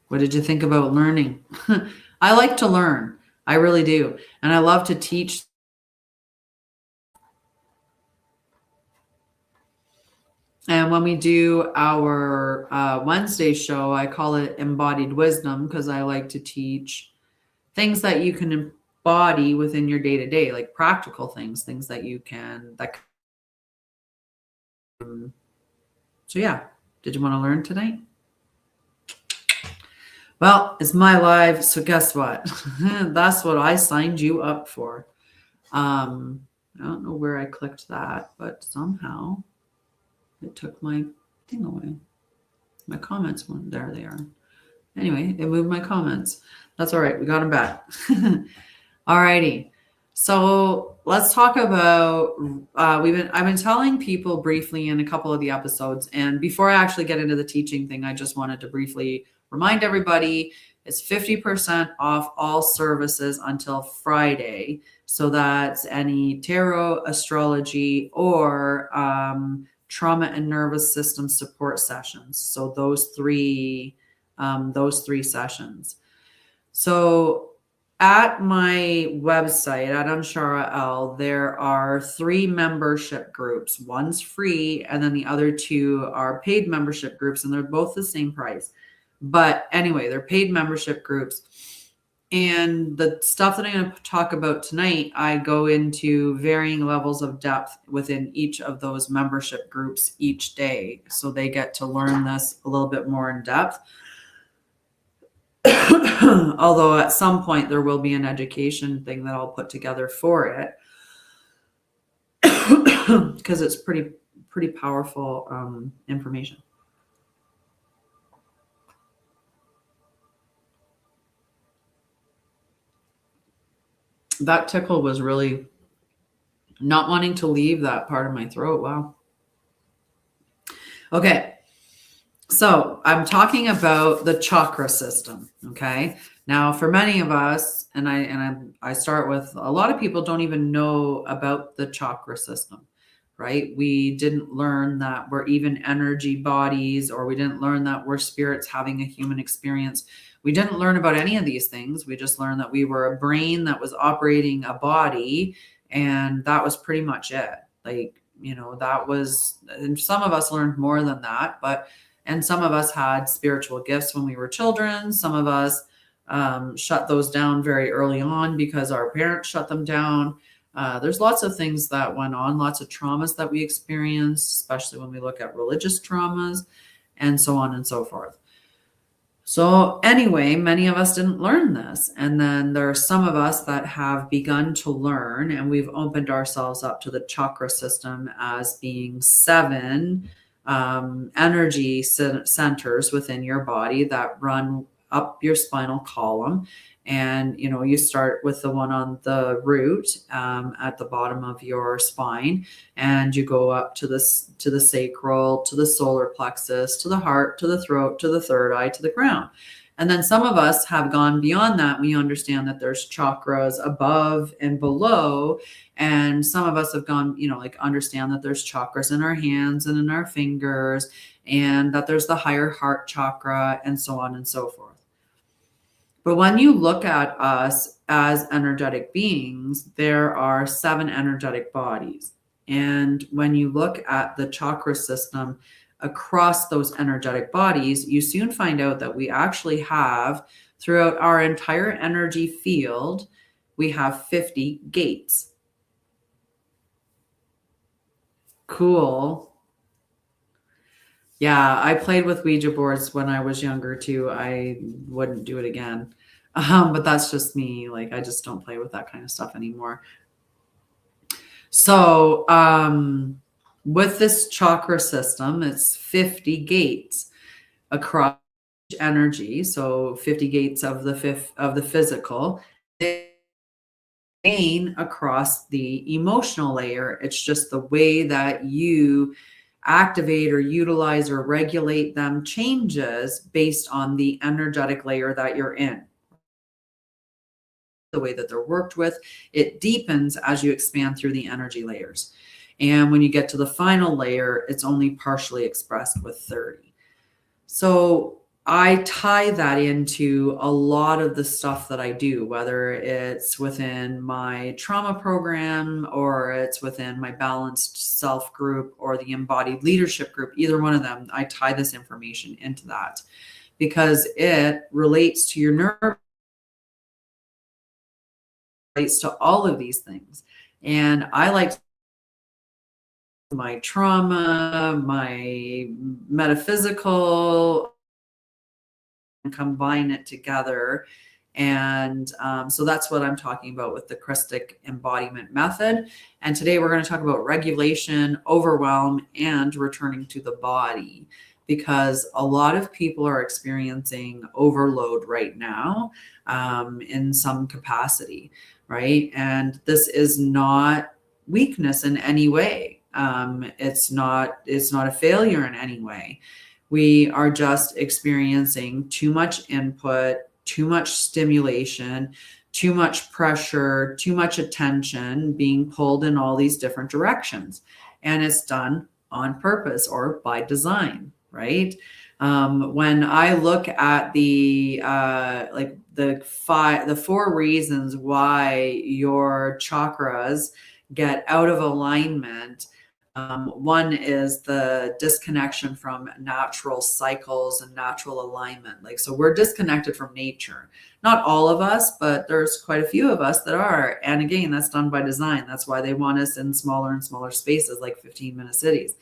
What did you think about learning? I like to learn. I really do. And I love to teach. And when we do our Wednesday show, I call it Embodied Wisdom, because I like to teach things that you can embody within your day-to-day, like practical things that you can. So yeah, did you want to learn tonight? Well, it's my live, so guess what? That's what I signed you up for. I don't know where I clicked that, but somehow it took my thing away. My comments went, there they are. Anyway, it moved my comments. That's all right. We got him back. All righty. So let's talk about I've been telling people briefly in a couple of the episodes, and before I actually get into the teaching thing, I just wanted to briefly remind everybody it's 50% off all services until Friday. So that's any tarot, astrology, or trauma and nervous system support sessions. So those three sessions. So at my website at Anshara'El, there are 3 membership groups. One's free, and then the other 2 are paid membership groups, and they're both the same price. But anyway, they're paid membership groups. And the stuff that I'm going to talk about tonight, I go into varying levels of depth within each of those membership groups each day. So they get to learn this a little bit more in depth. Although at some point there will be an education thing that I'll put together for it, because it's pretty powerful information. That tickle was really not wanting to leave that part of my throat. Wow. Okay. So I'm talking about the chakra system. Okay. Now, for many of us, and I start with a lot of people don't even know about the chakra system, right? We didn't learn that we're even energy bodies, or we didn't learn that we're spirits having a human experience. We didn't learn about any of these things. We just learned that we were a brain that was operating a body, and that was pretty much it. Like, that was, and some of us learned more than that, and some of us had spiritual gifts when we were children. Some of us shut those down very early on because our parents shut them down. There's lots of things that went on, lots of traumas that we experienced, especially when we look at religious traumas and so on and so forth. So anyway, many of us didn't learn this. And then there are some of us that have begun to learn, and we've opened ourselves up to the chakra system as being 7 energy centers within your body that run up your spinal column. And, you start with the one on the root at the bottom of your spine, and you go up to the sacral, to the solar plexus, to the heart, to the throat, to the third eye, to the crown. And then some of us have gone beyond that. We understand that there's chakras above and below. And some of us have gone, understand that there's chakras in our hands and in our fingers, and that there's the higher heart chakra, and so on and so forth. But when you look at us as energetic beings, there are 7 energetic bodies. And when you look at the chakra system across those energetic bodies, you soon find out that we actually have, throughout our entire energy field, we have 50 gates. Cool. Yeah, I played with Ouija boards when I was younger too. I wouldn't do it again. But that's just me. Like, I just don't play with that kind of stuff anymore. So, with this chakra system, it's 50 gates across energy. So 50 gates of the physical. Across the emotional layer. It's just the way that you activate or utilize or regulate them changes based on the energetic layer that you're in. The way that they're worked with, it deepens as you expand through the energy layers. And when you get to the final layer, it's only partially expressed with 30. So I tie that into a lot of the stuff that I do, whether it's within my trauma program, or it's within my balanced self group, or the embodied leadership group. Either one of them, I tie this information into that because it relates to your nerve, relates to all of these things. And I like my trauma, my metaphysical, and combine it together. And so that's what I'm talking about with the Christic embodiment method. And today we're going to talk about regulation, overwhelm, and returning to the body, because a lot of people are experiencing overload right now, in some capacity, right? And this is not weakness in any way. It's not a failure in any way. We are just experiencing too much input, too much stimulation, too much pressure, too much attention being pulled in all these different directions. And it's done on purpose or by design, right? When I look at the four reasons why your chakras get out of alignment, one is the disconnection from natural cycles and natural alignment. Like, so we're disconnected from nature. Not all of us, but there's quite a few of us that are. And again, that's done by design. That's why they want us in smaller and smaller spaces, like 15-minute cities,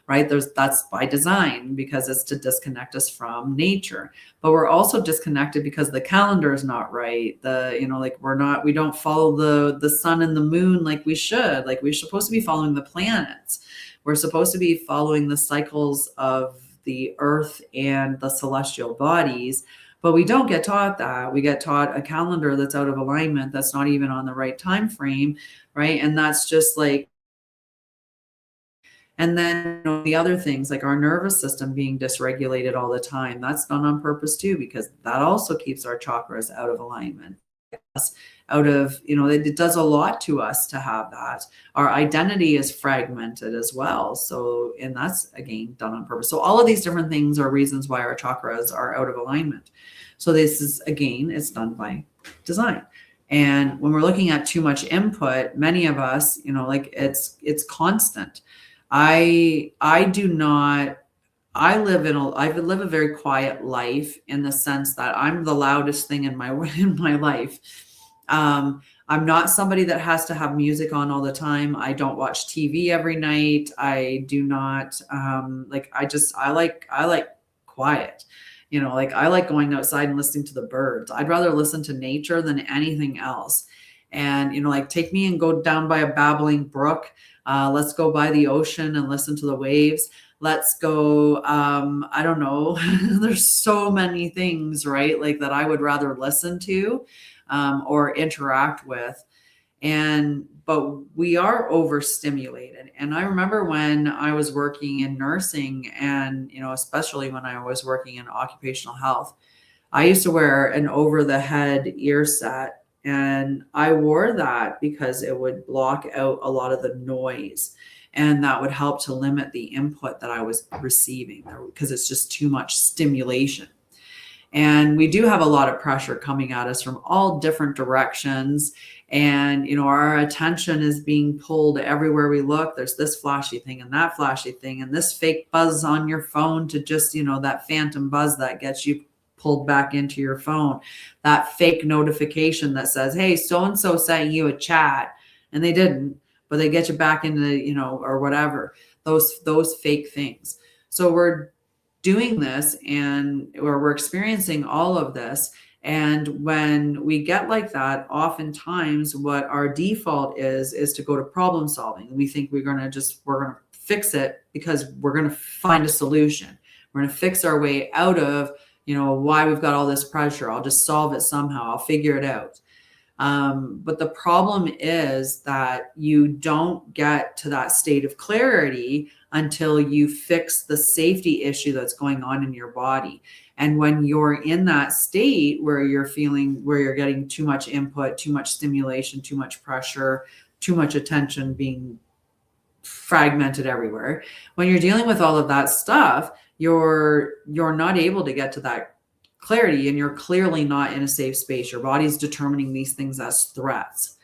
right? That's by design, because it's to disconnect us from nature. But we're also disconnected because the calendar is not right. We don't follow the sun and the moon like we should. Like, we're supposed to be following the planets. We're supposed to be following the cycles of the earth and the celestial bodies, but we don't get taught that. We get taught a calendar that's out of alignment, that's not even on the right time frame, right? And that's just like, and then the other things like our nervous system being dysregulated all the time, that's done on purpose too, because that also keeps our chakras out of alignment. It does a lot to us to have that. Our identity is fragmented as well. So, and that's again done on purpose. So all of these different things are reasons why our chakras are out of alignment. So this is, again, it's done by design. And when we're looking at too much input, many of us, it's constant. I live a very quiet life, in the sense that I'm the loudest thing in my life. I'm not somebody that has to have music on all the time. I don't watch TV every night. I do not, I like quiet, I like going outside and listening to the birds. I'd rather listen to nature than anything else. And, take me and go down by a babbling brook. Let's go by the ocean and listen to the waves. Let's go, I don't know. There's so many things, right? Like, that I would rather listen to, or interact with. But we are overstimulated. And I remember when I was working in nursing, and, especially when I was working in occupational health, I used to wear an over the head ear set. And I wore that because it would block out a lot of the noise, and that would help to limit the input that I was receiving, because it's just too much stimulation. And we do have a lot of pressure coming at us from all different directions. And, our attention is being pulled everywhere we look. There's this flashy thing and that flashy thing, and this fake buzz on your phone to just, that phantom buzz that gets you pulled back into your phone, that fake notification that says, hey, so-and-so sent you a chat, and they didn't, but they get you back into, or whatever, those fake things. So we're doing this, or we're experiencing all of this. And when we get like that, oftentimes what our default is to go to problem solving. We think we're going to fix it because we're going to find a solution. We're going to fix our way out of, why we've got all this pressure. I'll just solve it somehow. I'll figure it out. But the problem is that you don't get to that state of clarity until you fix the safety issue that's going on in your body. And when you're in that state where you're getting too much input, too much stimulation, too much pressure, too much attention being fragmented everywhere, when you're dealing with all of that stuff, you're not able to get to that clarity, and you're clearly not in a safe space. Your body's determining these things as threats.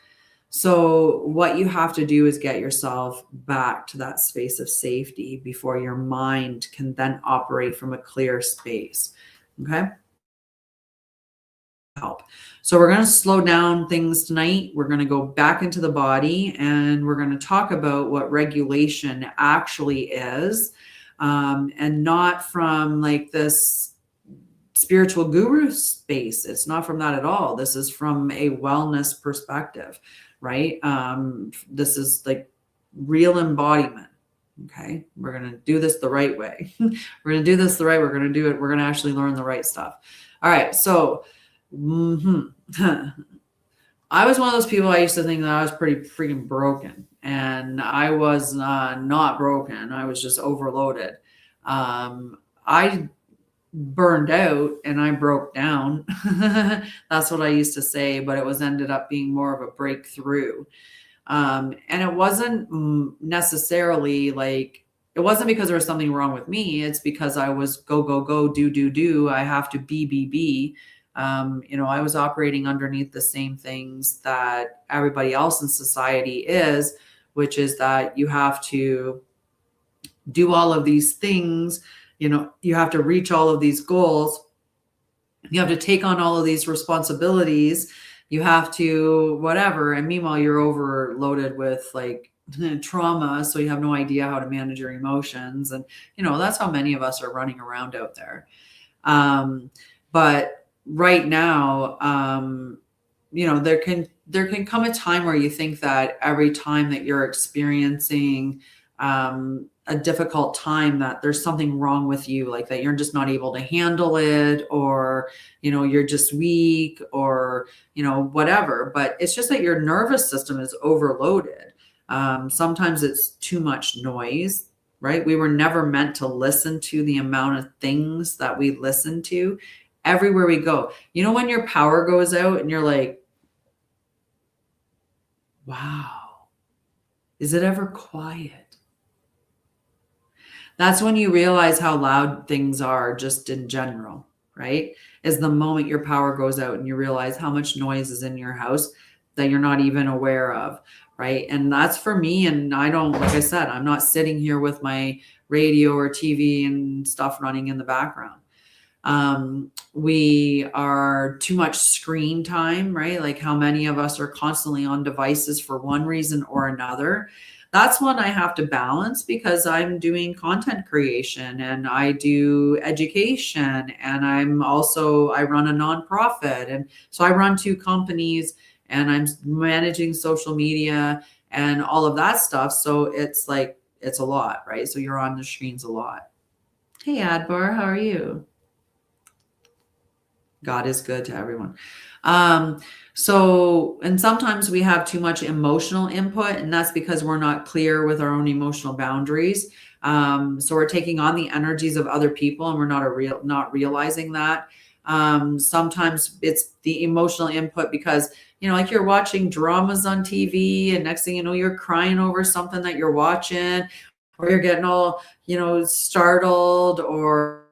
So what you have to do is get yourself back to that space of safety before your mind can then operate from a clear space. Okay? Help. So we're going to slow down things tonight. We're going to go back into the body, and we're going to talk about what regulation actually is, and not from like this spiritual guru space. It's not from that at all. This is from a wellness perspective, right? This is like real embodiment, Okay, we're going to do this the right way. We're going to do this the right way. We're going to do it. We're going to actually learn the right stuff. All right. So I was one of those people, I used to think that I was pretty freaking broken. And I was not broken. I was just overloaded. I burned out and I broke down. That's what I used to say, but it was ended up being more of a breakthrough. And it wasn't necessarily like, it wasn't because there was something wrong with me. It's because I was go, go, go, do. I have to be. I was operating underneath the same things that everybody else in society is, which is that you have to do all of these things. You have to reach all of these goals. You have to take on all of these responsibilities. You have to whatever. And meanwhile, you're overloaded with like trauma. So you have no idea how to manage your emotions. And, that's how many of us are running around out there. But right now, there can come a time where you think that every time that you're experiencing a difficult time, that there's something wrong with you, like that you're just not able to handle it, or you're just weak, or whatever. But it's just that your nervous system is overloaded. Sometimes it's too much noise, right? We were never meant to listen to the amount of things that we listen to everywhere we go. When your power goes out and you're like, wow, is it ever quiet? That's when you realize how loud things are just in general, right? Is the moment your power goes out and you realize how much noise is in your house that you're not even aware of, right? And that's for me. And I don't, like I said, I'm not sitting here with my radio or TV and stuff running in the background. We are too much screen time, right? Like how many of us are constantly on devices for one reason or another. That's one I have to balance because I'm doing content creation and I do education, and I run a nonprofit. And so I run 2 companies and I'm managing social media and all of that stuff. So it's like, it's a lot, right? So you're on the screens a lot. Hey, Adbar, how are you? God is good to everyone. And sometimes we have too much emotional input, and that's because we're not clear with our own emotional boundaries. So we're taking on the energies of other people, and we're not realizing that. Sometimes it's the emotional input because, like you're watching dramas on TV, and next thing you know, you're crying over something that you're watching, or you're getting all, startled, or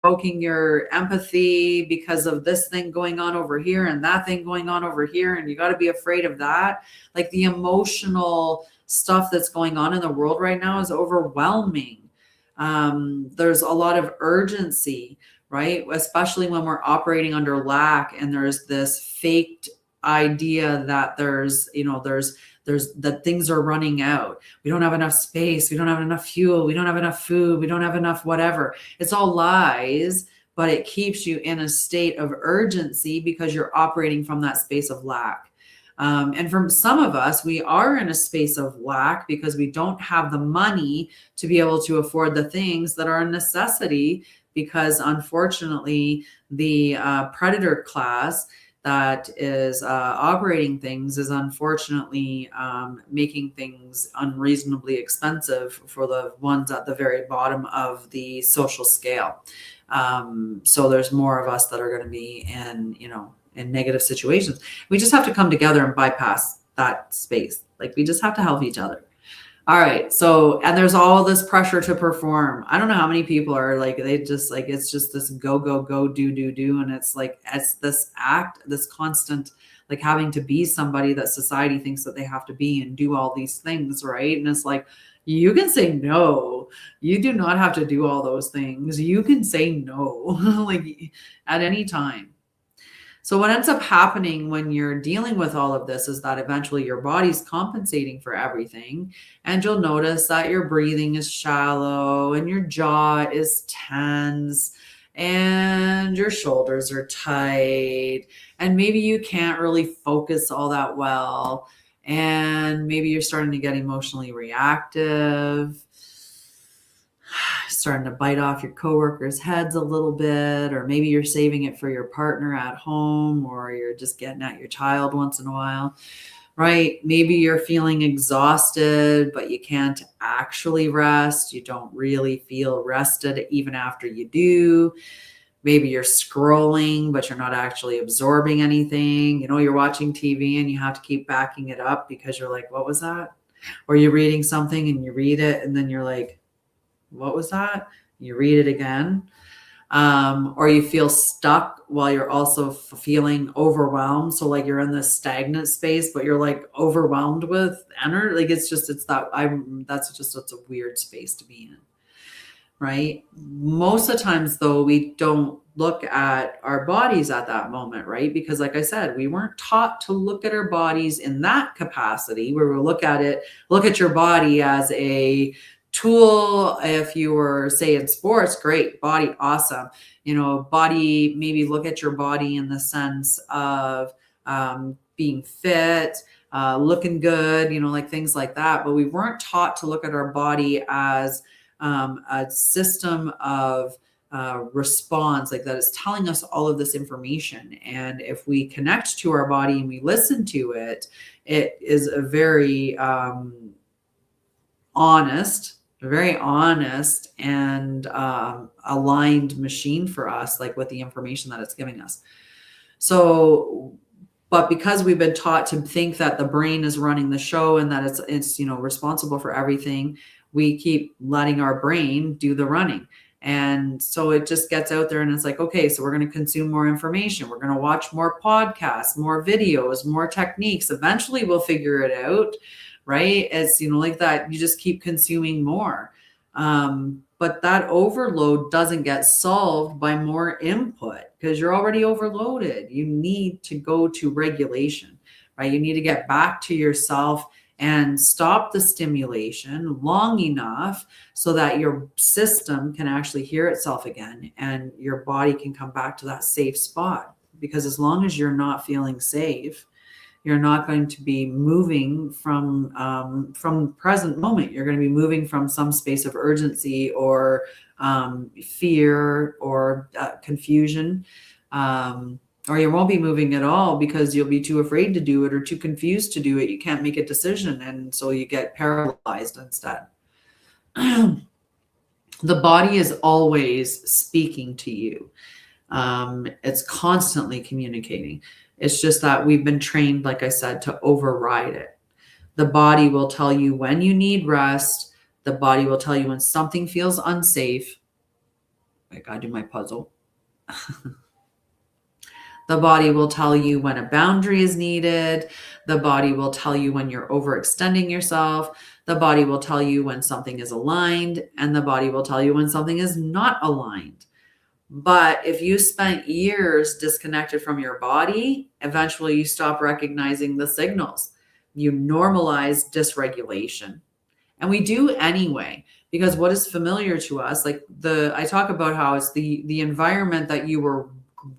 provoking your empathy because of this thing going on over here and that thing going on over here. And you got to be afraid of that. Like the emotional stuff that's going on in the world right now is overwhelming. There's a lot of urgency, right? Especially when we're operating under lack, and there's this faked idea that there's that things are running out. We don't have enough space. We don't have enough fuel. We don't have enough food. We don't have enough whatever. It's all lies, but it keeps you in a state of urgency because you're operating from that space of lack. And for some of us, we are in a space of lack because we don't have the money to be able to afford the things that are a necessity, because unfortunately, the predator class that is operating things is unfortunately making things unreasonably expensive for the ones at the very bottom of the social scale. So there's more of us that are going to be in negative situations. We just have to come together and bypass that space. Like we just have to help each other. All right. So, and there's all this pressure to perform. I don't know how many people are like, they just like, it's just this go, go, go, do. And it's like, it's this this constant, like having to be somebody that society thinks that they have to be and do all these things. Right. And it's like, you can say no. You do not have to do all those things. You can say no, like at any time. So what ends up happening when you're dealing with all of this is that eventually your body's compensating for everything. And you'll notice that your breathing is shallow and your jaw is tense and your shoulders are tight. And maybe you can't really focus all that well. and maybe you're starting to get emotionally reactive, starting to bite off your coworkers' heads a little bit, or maybe you're saving it for your partner at home, or you're just getting at your child once in a while, right? Maybe you're feeling exhausted, but you can't actually rest. You don't really feel rested even after you do. Maybe you're scrolling, but you're not actually absorbing anything. You're watching TV and you have to keep backing it up because you're like, what was that? Or you're reading something and you read it and then you're like, what was that? You read it again. Or you feel stuck while you're also feeling overwhelmed. So like you're in this stagnant space, but you're like overwhelmed with energy. Like it's a weird space to be in. Right? Most of the times though, we don't look at our bodies at that moment, right? Because like I said, we weren't taught to look at our bodies in that capacity where we look at your body as a tool. If you were, say, in sports, great, body, awesome. Body, maybe look at your body in the sense of being fit, looking good, like things like that. But we weren't taught to look at our body as a system of response, like that is telling us all of this information. And if we connect to our body and we listen to it, it is a very honest and aligned machine for us, like with the information that it's giving us. So, but because we've been taught to think that the brain is running the show and that it's responsible for everything, we keep letting our brain do the running. And so it just gets out there and it's like, okay, so we're going to consume more information. We're going to watch more podcasts, more videos, more techniques. Eventually we'll figure it out, right? It's, like that, you just keep consuming more. But that overload doesn't get solved by more input because you're already overloaded. You need to go to regulation, right? You need to get back to yourself and stop the stimulation long enough so that your system can actually hear itself again and your body can come back to that safe spot. Because as long as you're not feeling safe, you're not going to be moving from the present moment. You're going to be moving from some space of urgency or fear or confusion. Or you won't be moving at all because you'll be too afraid to do it or too confused to do it. You can't make a decision. And so you get paralyzed instead. The body is always speaking to you. It's constantly communicating. It's just that we've been trained, like I said, to override it. The body will tell you when you need rest. The body will tell you when something feels unsafe. I gotta do my puzzle. The body will tell you when a boundary is needed. The body will tell you when you're overextending yourself. The body will tell you when something is aligned, and the body will tell you when something is not aligned. But if you spent years disconnected from your body, eventually you stop recognizing the signals. You normalize dysregulation. And we do anyway, because what is familiar to us, like I talk about how it's the environment that you were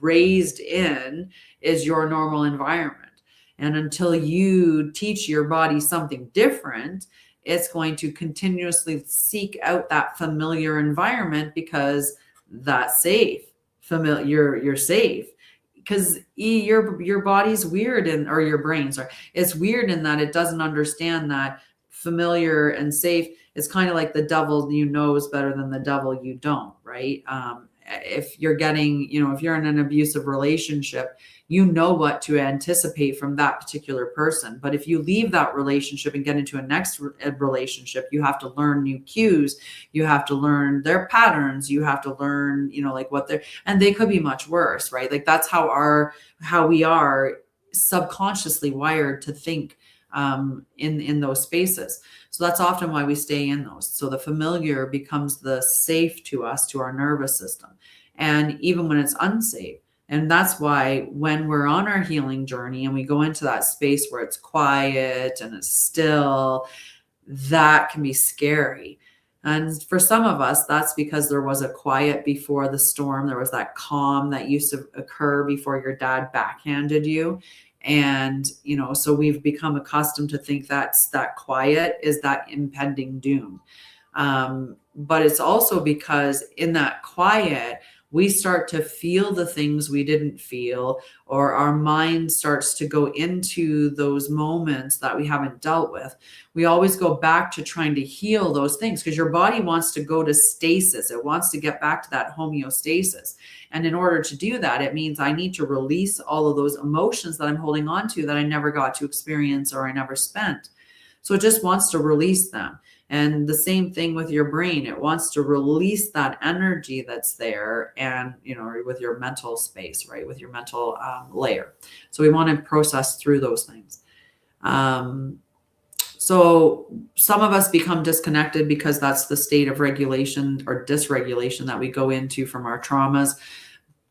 raised in is your normal environment. And until you teach your body something different, it's going to continuously seek out that familiar environment because that's safe. You're safe. Because your body's weird or your brain, sorry, it's weird in that it doesn't understand that familiar and safe is kind of like the devil you know is better than the devil you don't, right? If you're getting, if you're in an abusive relationship, you know what to anticipate from that particular person. But if you leave that relationship and get into a next relationship, you have to learn new cues. You have to learn their patterns. You have to learn, like what they're, and they could be much worse, right? Like that's how we are subconsciously wired to think in those spaces. So that's often why we stay in those. So the familiar becomes the safe to us, to our nervous system. And even when it's unsafe. And that's why when we're on our healing journey and we go into that space where it's quiet and it's still, that can be scary. And for some of us, that's because there was a quiet before the storm. There was that calm that used to occur before your dad backhanded you. And, so we've become accustomed to think that's that quiet is that impending doom. But it's also because in that quiet, we start to feel the things we didn't feel, or our mind starts to go into those moments that we haven't dealt with. We always go back to trying to heal those things because your body wants to go to stasis. It wants to get back to that homeostasis. And in order to do that, it means I need to release all of those emotions that I'm holding on to that I never got to experience or I never spent. So it just wants to release them. And the same thing with your brain. It wants to release that energy that's there and, with your mental space, right? With your mental layer. So we want to process through those things. So some of us become disconnected because that's the state of regulation or dysregulation that we go into from our traumas.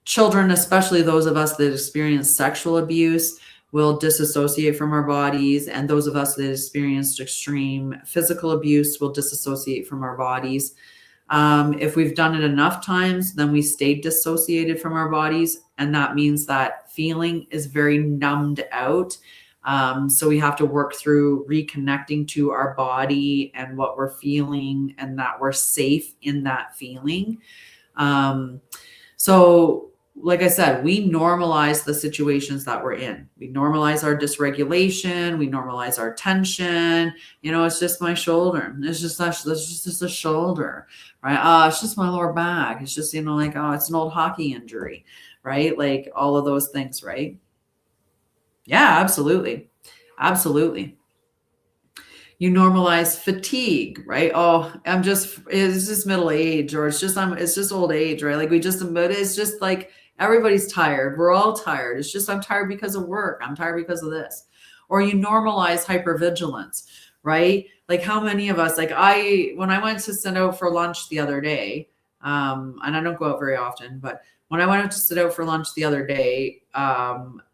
Children, especially those of us that experience sexual abuse, will disassociate from our bodies, and those of us that experienced extreme physical abuse will disassociate from our bodies. If we've done it enough times, then we stay dissociated from our bodies, and that means that feeling is very numbed out. So we have to work through reconnecting to our body and what we're feeling, and that we're safe in that feeling. So like I said, we normalize the situations that we're in. We normalize our dysregulation. We normalize our tension. It's just my shoulder. It's just a shoulder, right? It's just my lower back. It's just, it's an old hockey injury, right? Like all of those things, right? Yeah, absolutely. Absolutely. You normalize fatigue, right? It's just middle age, or it's just old age, right? Like it's just like everybody's tired. We're all tired. It's just, I'm tired because of work. I'm tired because of this. Or you normalize hypervigilance, right? Like how many of us, when I went to sit out for lunch the other day, and I don't go out very often, but when I went out to sit out for lunch the other day,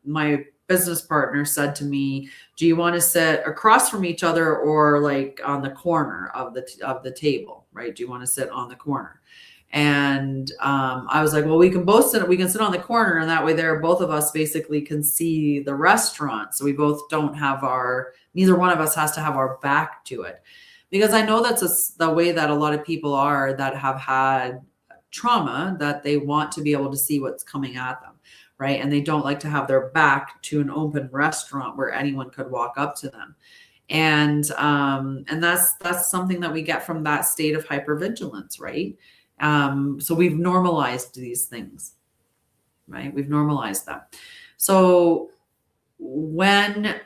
my business partner said to me, do you want to sit across from each other or like on the corner of the table, right? Do you want to sit on the corner? And I was like, well, we can sit on the corner, and that way both of us basically can see the restaurant. So we both don't have neither one of us has to have our back to it. Because I know that's the way that a lot of people are that have had trauma, that they want to be able to see what's coming at them, right? And they don't like to have their back to an open restaurant where anyone could walk up to them. And that's something that we get from that state of hypervigilance, right? So we've normalized these things, right? We've normalized them. So when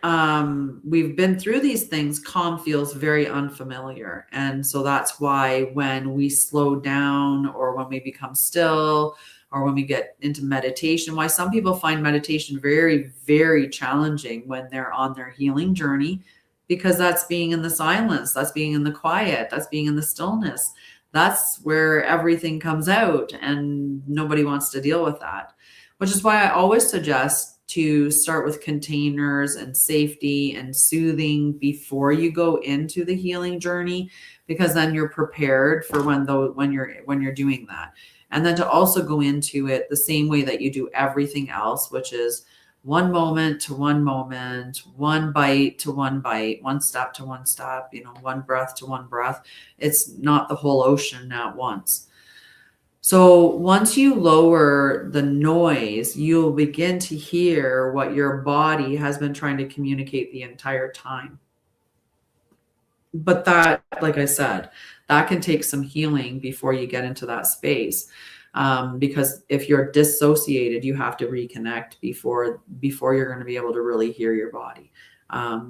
we've been through these things, calm feels very unfamiliar. And so that's why when we slow down, or when we become still, or when we get into meditation, why some people find meditation very, very challenging when they're on their healing journey, because that's being in the silence, that's being in the quiet, that's being in the stillness. That's where everything comes out, and nobody wants to deal with that, which is why I always suggest to start with containers and safety and soothing before you go into the healing journey, because then you're prepared for when you're doing that. And then to also go into it the same way that you do everything else, which is one moment to one moment, one bite to one bite, one step to one step, one breath to one breath. It's not the whole ocean at once. So once you lower the noise, you'll begin to hear what your body has been trying to communicate the entire time. But that, like I said, that can take some healing before you get into that space. Because if you're dissociated, you have to reconnect before you're going to be able to really hear your body.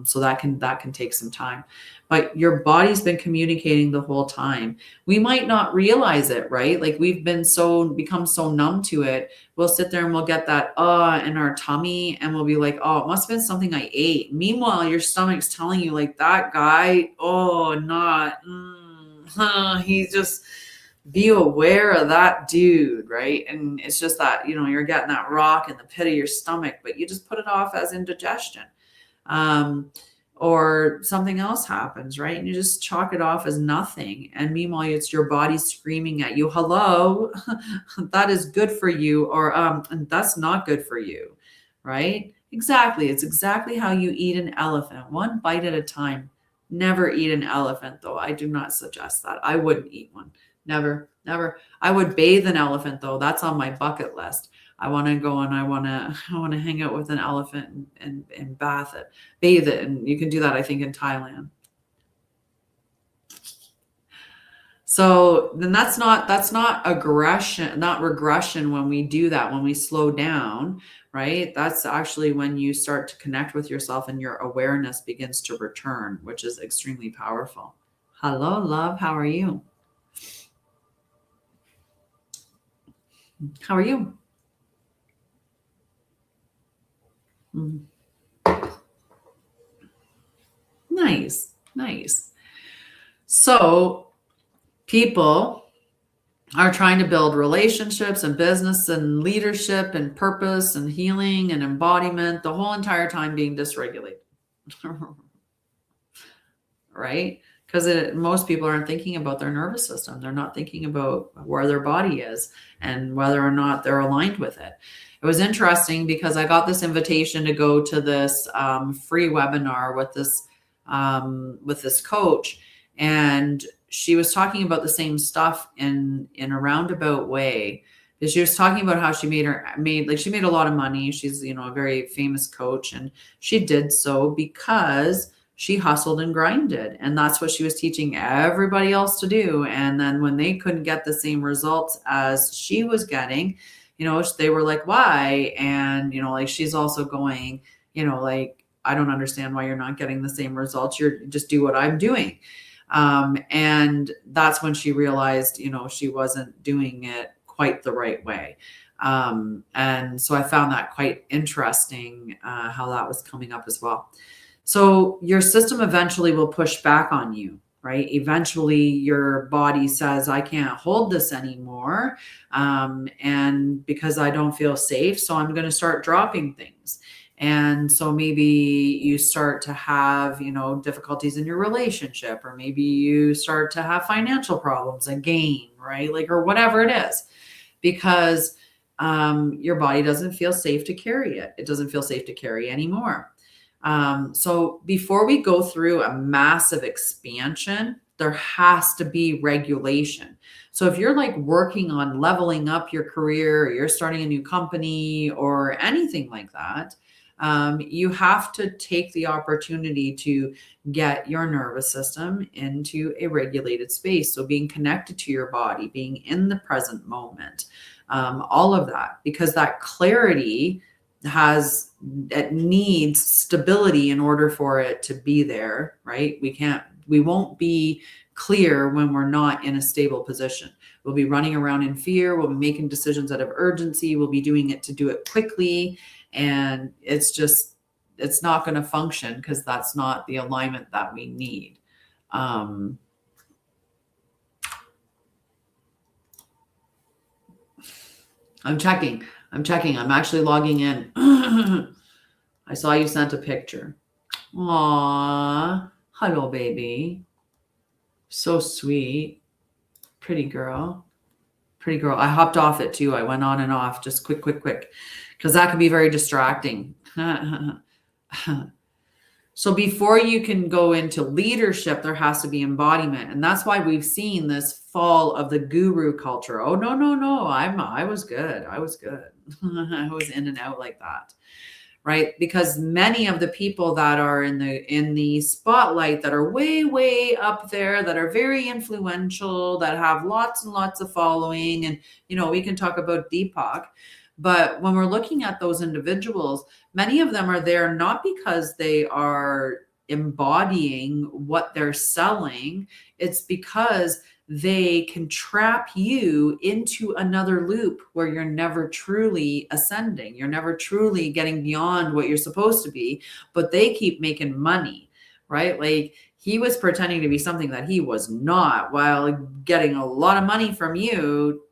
So that can take some time, but your body's been communicating the whole time. We might not realize it, right? Like we've become so numb to it. We'll sit there and we'll get that in our tummy, and we'll be like, oh, it must have been something I ate. Meanwhile, your stomach's telling you like, that guy, he's just, be aware of that dude, right? And it's just that, you're getting that rock in the pit of your stomach, but you just put it off as indigestion. Or something else happens, right? And you just chalk it off as nothing. And meanwhile, it's your body screaming at you, hello, that is good for you, or that's not good for you, right? Exactly. It's exactly how you eat an elephant, one bite at a time. Never eat an elephant, though. I do not suggest that. I wouldn't eat one. Never, never. I would bathe an elephant, though. That's on my bucket list. I want to go and I want to hang out with an elephant and bathe it. And you can do that, I think, in Thailand. So then that's not aggression, not regression when we do that, when we slow down, right? That's actually when you start to connect with yourself and your awareness begins to return, which is extremely powerful. Hello, love. How are you? How are you? Mhm. Nice, nice. So people are trying to build relationships and business and leadership and purpose and healing and embodiment the whole entire time being dysregulated. Right? Because most people aren't thinking about their nervous system. They're not thinking about where their body is and whether or not they're aligned with it. It was interesting because I got this invitation to go to this free webinar with this coach, and she was talking about the same stuff in a roundabout way. Because she was talking about how she made a lot of money. She's a very famous coach, and she did so because she hustled and grinded, and that's what she was teaching everybody else to do. And then when they couldn't get the same results as she was getting, they were like, why? And like, she's also going, like, I don't understand why you're not getting the same results. You're just do what I'm doing. And that's when she realized, she wasn't doing it quite the right way. And so I found that quite interesting, how that was coming up as well. So your system eventually will push back on you, right? Eventually your body says, I can't hold this anymore. And because I don't feel safe, so I'm going to start dropping things. And so maybe you start to have, difficulties in your relationship, or maybe you start to have financial problems again, right? Like, or whatever it is, because your body doesn't feel safe to carry it. It doesn't feel safe to carry anymore. So before we go through a massive expansion, there has to be regulation. So if you're like working on leveling up your career, or you're starting a new company or anything like that, you have to take the opportunity to get your nervous system into a regulated space. So being connected to your body, being in the present moment, all of that, because that clarity it needs stability in order for it to be there, right? We won't be clear when we're not in a stable position. We'll be running around in fear. We'll be making decisions out of urgency. We'll be doing it to do it quickly. And it's not going to function, because that's not the alignment that we need. I'm checking. I'm actually logging in. I saw you sent a picture. Aw, hello, baby. So sweet. Pretty girl. I hopped off it too. I went on and off, just quick, because that can be very distracting. So before you can go into leadership, there has to be embodiment. And that's why we've seen this fall of the guru culture. Oh, no. I was good. I was in and out like that. Right? Because many of the people that are in the spotlight, that are way up there, that are very influential, that have lots and lots of following, and we can talk about Deepak, but when we're looking at those individuals, many of them are there not because they are embodying what they're selling. It's because they can trap you into another loop where you're never truly ascending. You're never truly getting beyond what you're supposed to be, but they keep making money, right? Like, he was pretending to be something that he was not, while getting a lot of money from you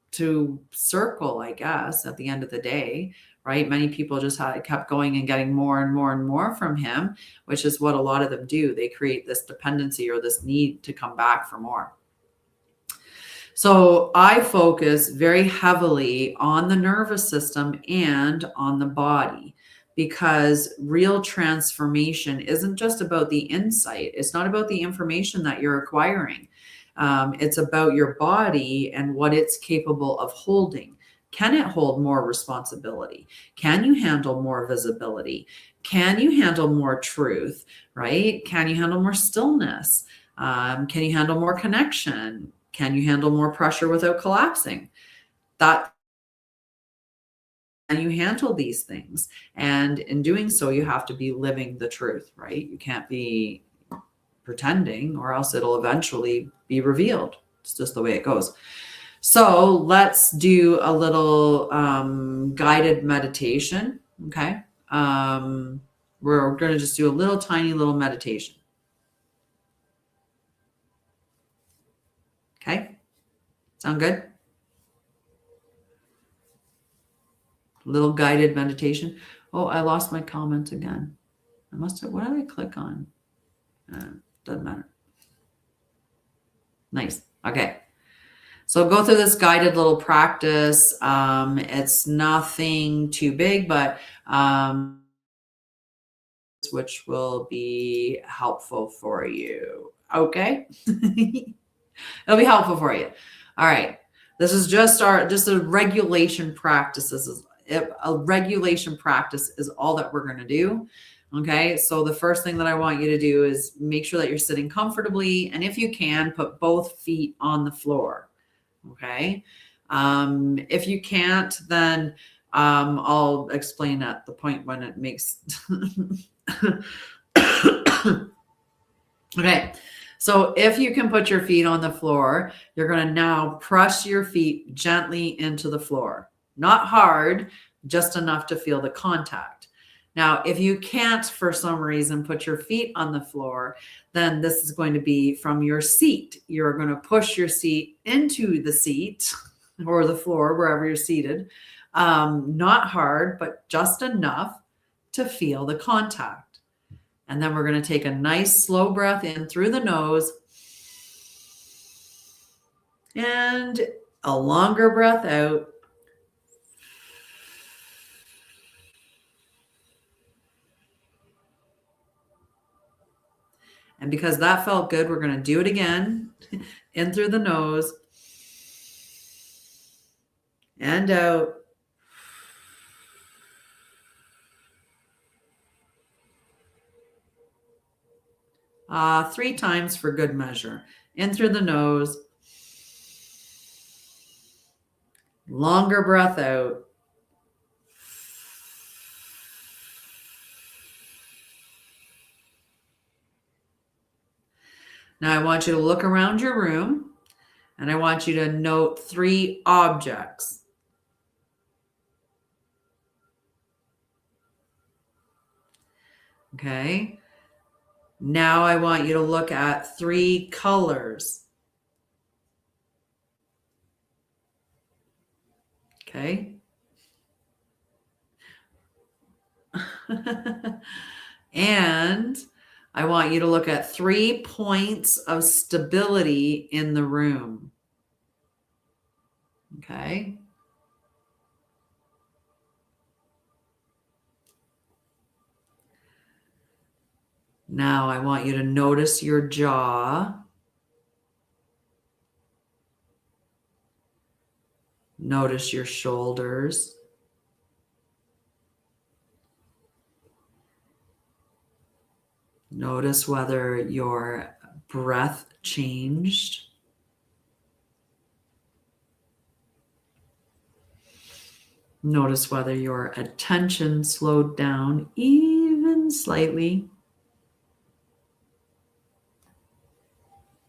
to circle, I guess, at the end of the day, right? Many people just kept going and getting more and more from him, which is what a lot of them do. They create this dependency or this need to come back for more. So I focus very heavily on the nervous system and on the body, because real transformation isn't just about the insight. It's not about the information that you're acquiring. It's about your body and what it's capable of holding. Can it hold more responsibility? Can you handle more visibility? Can you handle more truth, right? Can you handle more stillness? Can you handle more connection? Can you handle more pressure without collapsing? That and you handle these things. And in doing so, you have to be living the truth, right? You can't be pretending, or else it'll eventually be revealed. It's just the way it goes. So let's do a little guided meditation. Okay. We're going to just do a little tiny little meditation. Okay. Sound good? Little guided meditation. Oh, I lost my comment again. I must have, what did I click on? Doesn't matter. Nice. Okay. So go through this guided little practice. It's nothing too big, but which will be helpful for you. Okay. It'll be helpful for you. All right. This is just a regulation practice. A regulation practice is all that we're going to do. Okay. So the first thing that I want you to do is make sure that you're sitting comfortably. And if you can, put both feet on the floor. Okay. If you can't, then I'll explain at the point when it makes. Okay. So if you can put your feet on the floor, you're going to now press your feet gently into the floor. Not hard, just enough to feel the contact. Now, if you can't, for some reason, put your feet on the floor, then this is going to be from your seat. You're going to push your seat into the seat or the floor, wherever you're seated. Not hard, but just enough to feel the contact. And then we're going to take a nice slow breath in through the nose and a longer breath out. And because that felt good, we're going to do it again. In through the nose and out. Three times for good measure. In through the nose. Longer breath out. Now I want you to look around your room and I want you to note 3 objects. Okay. Now I want you to look at 3 colors. Okay. And I want you to look at 3 points of stability in the room. Okay. Now I want you to notice your jaw. Notice your shoulders. Notice whether your breath changed. Notice whether your attention slowed down even slightly.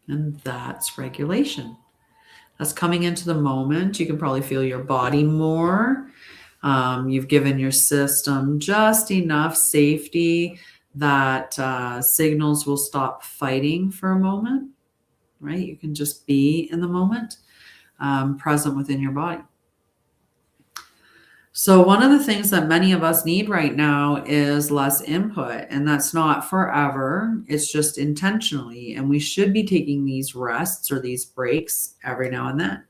And that's regulation. That's coming into the moment. You can probably feel your body more. You've given your system just enough safety that signals will stop fighting for a moment, right? You can just be in the moment, present within your body. So one of the things that many of us need right now is less input, and that's not forever. It's just intentionally, and we should be taking these rests or these breaks every now and then.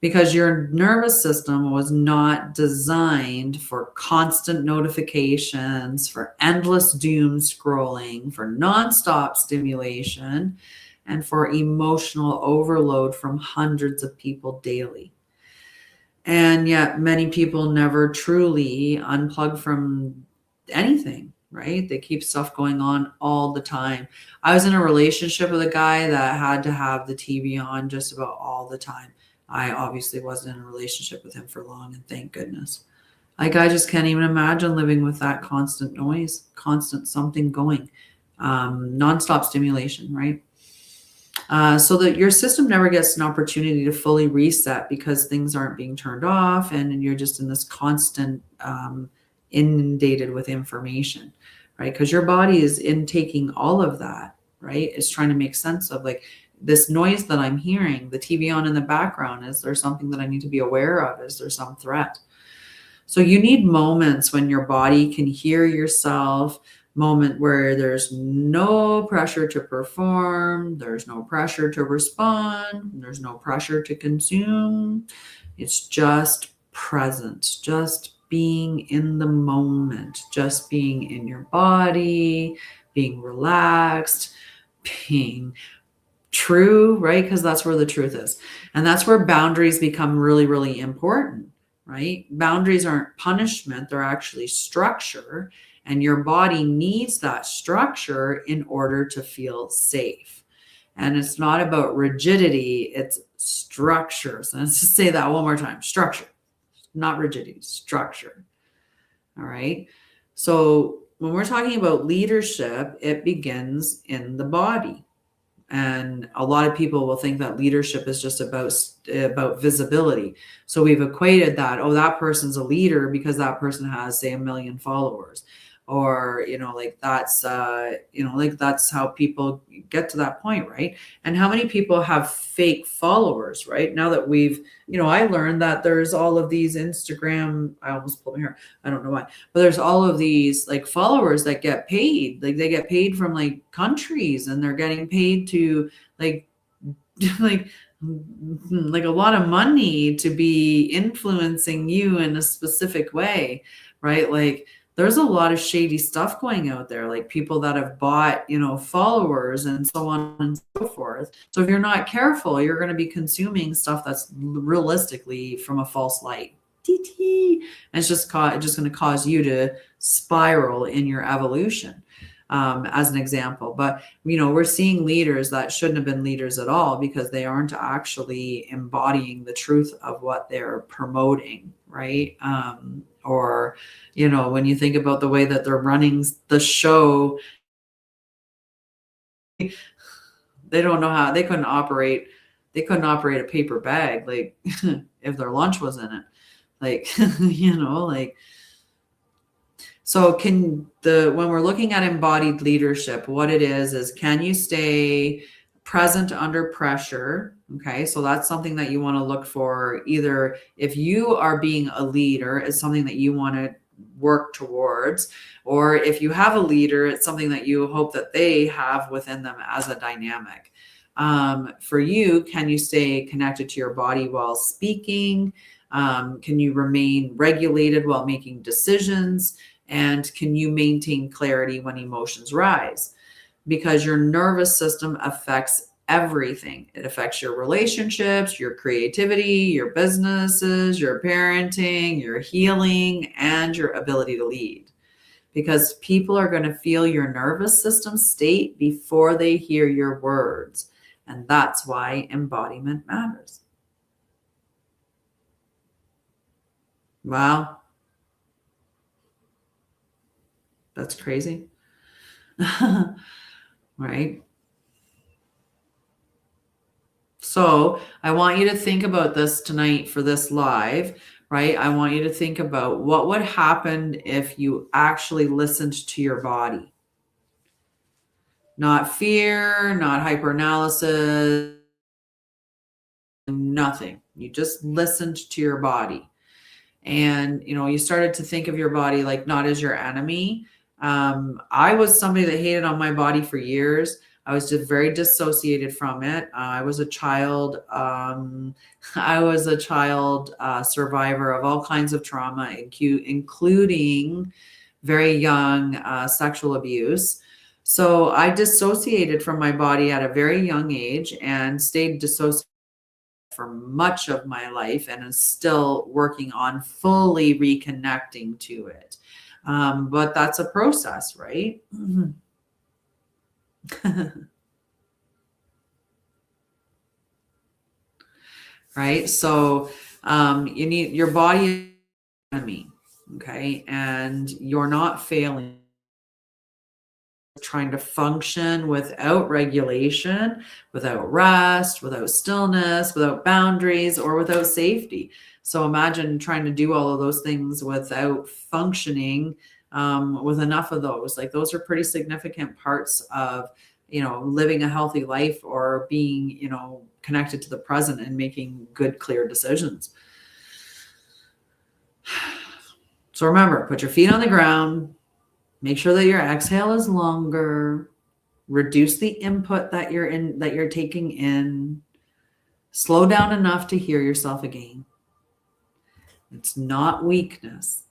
because your nervous system was not designed for constant notifications, for endless doom scrolling, for nonstop stimulation, and for emotional overload from hundreds of people daily. And yet, many people never truly unplug from anything, right? They keep stuff going on all the time. I was in a relationship with a guy that had to have the TV on just about all the time. I obviously wasn't in a relationship with him for long, and thank goodness. Like, I just can't even imagine living with that constant noise, constant something going, nonstop stimulation, right? So that your system never gets an opportunity to fully reset because things aren't being turned off, and you're just in this constant inundated with information, right? Because your body is intaking all of that, right? It's trying to make sense of, like, this noise that I'm hearing, the TV on in the background. Is there something that I need to be aware of? Is there some threat? So you need moments when your body can hear yourself, moment where there's no pressure to perform, there's no pressure to respond, there's no pressure to consume. It's just present, just being in the moment, just being in your body, being relaxed, being true, right? Because that's where the truth is. And that's where boundaries become really, really important, right? Boundaries aren't punishment, they're actually structure. And your body needs that structure in order to feel safe. And it's not about rigidity, it's structure. So let's just say that one more time. Structure, not rigidity, structure. All right. So when we're talking about leadership, it begins in the body. And a lot of people will think that leadership is just about visibility. So we've equated that, oh, that person's a leader because that person has, say, 1 million followers. Or, like that's how people get to that point, right? And how many people have fake followers, right? Now that we've, I learned that there's all of these Instagram, I almost pulled my hair, I don't know why, but there's all of these like followers that get paid, like they get paid from like countries, and they're getting paid to like like a lot of money to be influencing you in a specific way, right? Like, there's a lot of shady stuff going out there, like people that have bought, followers and so on and so forth. So if you're not careful, you're going to be consuming stuff that's realistically from a false light. And it's just going to cause you to spiral in your evolution, as an example. But, we're seeing leaders that shouldn't have been leaders at all because they aren't actually embodying the truth of what they're promoting, right? Or, when you think about the way that they're running the show, they don't know how they couldn't operate a paper bag, like if their lunch was in it, like, like. So when we're looking at embodied leadership, what it is can you stay present under pressure? Okay, so that's something that you want to look for. Either if you are being a leader, it's something that you want to work towards, or if you have a leader, it's something that you hope that they have within them as a dynamic. For you, can you stay connected to your body while speaking? Can you remain regulated while making decisions? And can you maintain clarity when emotions rise? Because your nervous system affects everything. It affects your relationships, your creativity, your businesses, your parenting, your healing, and your ability to lead. Because people are going to feel your nervous system state before they hear your words. And that's why embodiment matters. Wow. That's crazy. Right? So I want you to think about this tonight for this live, right? I want you to think about what would happen if you actually listened to your body. Not fear, not hyperanalysis, nothing. You just listened to your body. And, you started to think of your body like not as your enemy. I was somebody that hated on my body for years. I was just very dissociated from it. I was a child. I was a child survivor of all kinds of trauma, including very young sexual abuse. So I dissociated from my body at a very young age and stayed dissociated for much of my life, and is still working on fully reconnecting to it. But that's a process, right? Right? So you need your body enemy, okay? And you're not failing, trying to function without regulation, without rest, without stillness, without boundaries, or without safety. So imagine trying to do all of those things without functioning with enough of those. Like, those are pretty significant parts of, living a healthy life, or being, connected to the present and making good, clear decisions. So remember, put your feet on the ground. Make sure that your exhale is longer. Reduce the input that you're taking in. Slow down enough to hear yourself again. It's not weakness,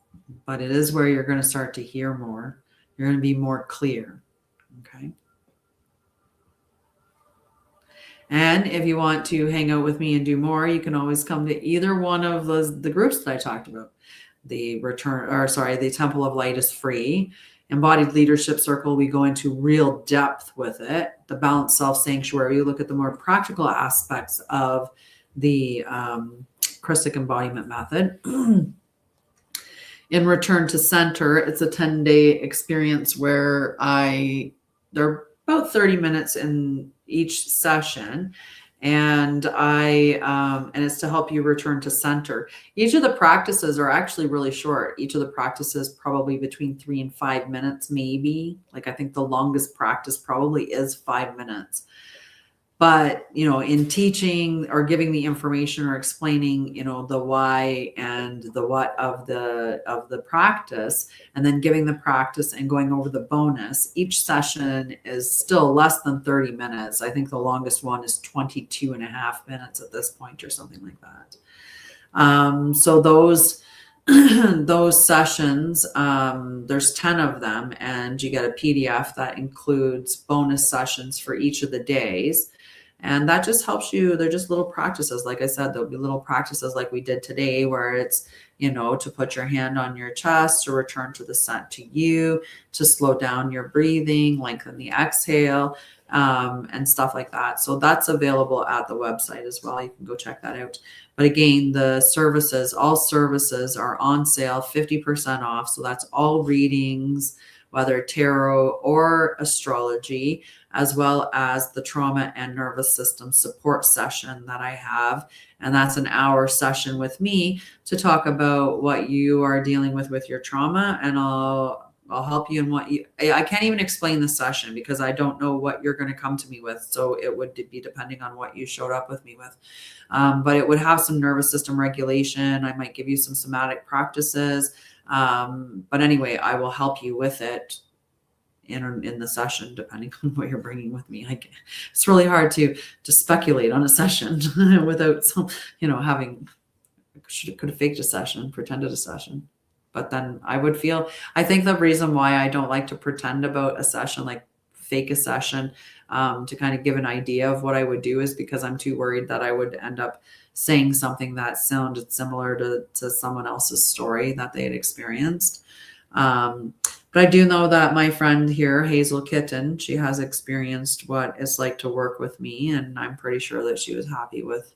but it is where you're going to start to hear more. You're going to be more clear. Okay. And if you want to hang out with me and do more, you can always come to either one of the groups that I talked about. The Temple of Light is free. Embodied Leadership Circle, we go into real depth with it. The Balanced Self Sanctuary, you look at the more practical aspects of the Christic Embodiment method. In Return to Center, it's a 10-day experience where there are about 30 minutes in each session, and it's to help you return to center. Each of the practices are actually really short. Each of the practices probably between 3 and 5 minutes, maybe. Like, I think the longest practice probably is 5 minutes. But, in teaching or giving the information or explaining, the why and the what of the practice, and then giving the practice and going over the bonus, each session is still less than 30 minutes. I think the longest one is 22 and a half minutes at this point, or something like that. So those sessions, there's 10 of them, and you get a PDF that includes bonus sessions for each of the days. And that just helps you. They're just little practices. Like I said, there'll be little practices like we did today, where it's, to put your hand on your chest, to return to the set to you, to slow down your breathing, lengthen the exhale, and stuff like that. So that's available at the website as well. You can go check that out. But again, all services are on sale, 50% off. So that's all readings, whether tarot or astrology, as well as the trauma and nervous system support session that I have. And that's an hour session with me to talk about what you are dealing with your trauma. And I'll help you in I can't even explain the session because I don't know what you're going to come to me with. So it would be depending on what you showed up with me with. But it would have some nervous system regulation. I might give you some somatic practices. But anyway, I will help you with it in the session, depending on what you're bringing with me. It's really hard to speculate on a session without could have faked a session, pretended a session. But then I think the reason why I don't like to pretend about a session, like fake a session, to kind of give an idea of what I would do, is because I'm too worried that I would end up saying something that sounded similar to someone else's story that they had experienced. But I do know that my friend here, Hazel Kitten, she has experienced what it's like to work with me, and I'm pretty sure that she was happy with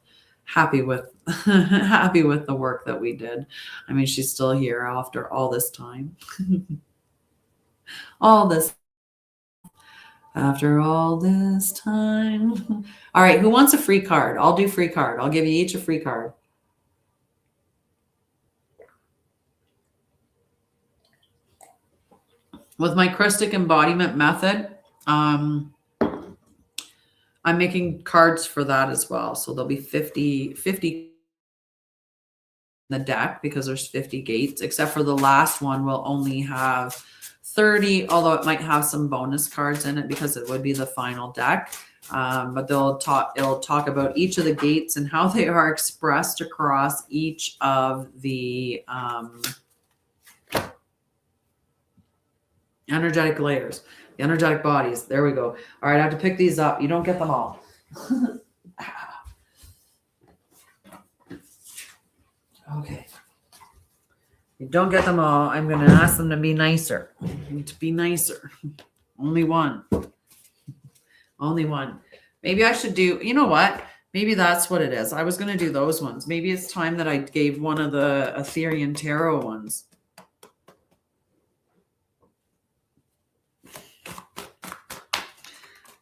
the work that we did. I mean, she's still here after all this time. After all this time. All right, who wants a free card? I'll do free card. I'll give you each a free card. With my Christic Embodiment method, I'm making cards for that as well. So there'll be 50 in the deck because there's 50 gates, except for the last one will only have 30, although it might have some bonus cards in it because it would be the final deck. But it'll talk about each of the gates and how they are expressed across each of the energetic layers, the energetic bodies. There we go. All right, I have to pick these up. You don't get them all. Okay. You don't get them all. I'm going to ask them to be nicer. To be nicer. Only one. Only one. Maybe I should do, you know what? Maybe that's what it is. I was going to do those ones. Maybe it's time that I gave one of the Ethereum Tarot ones.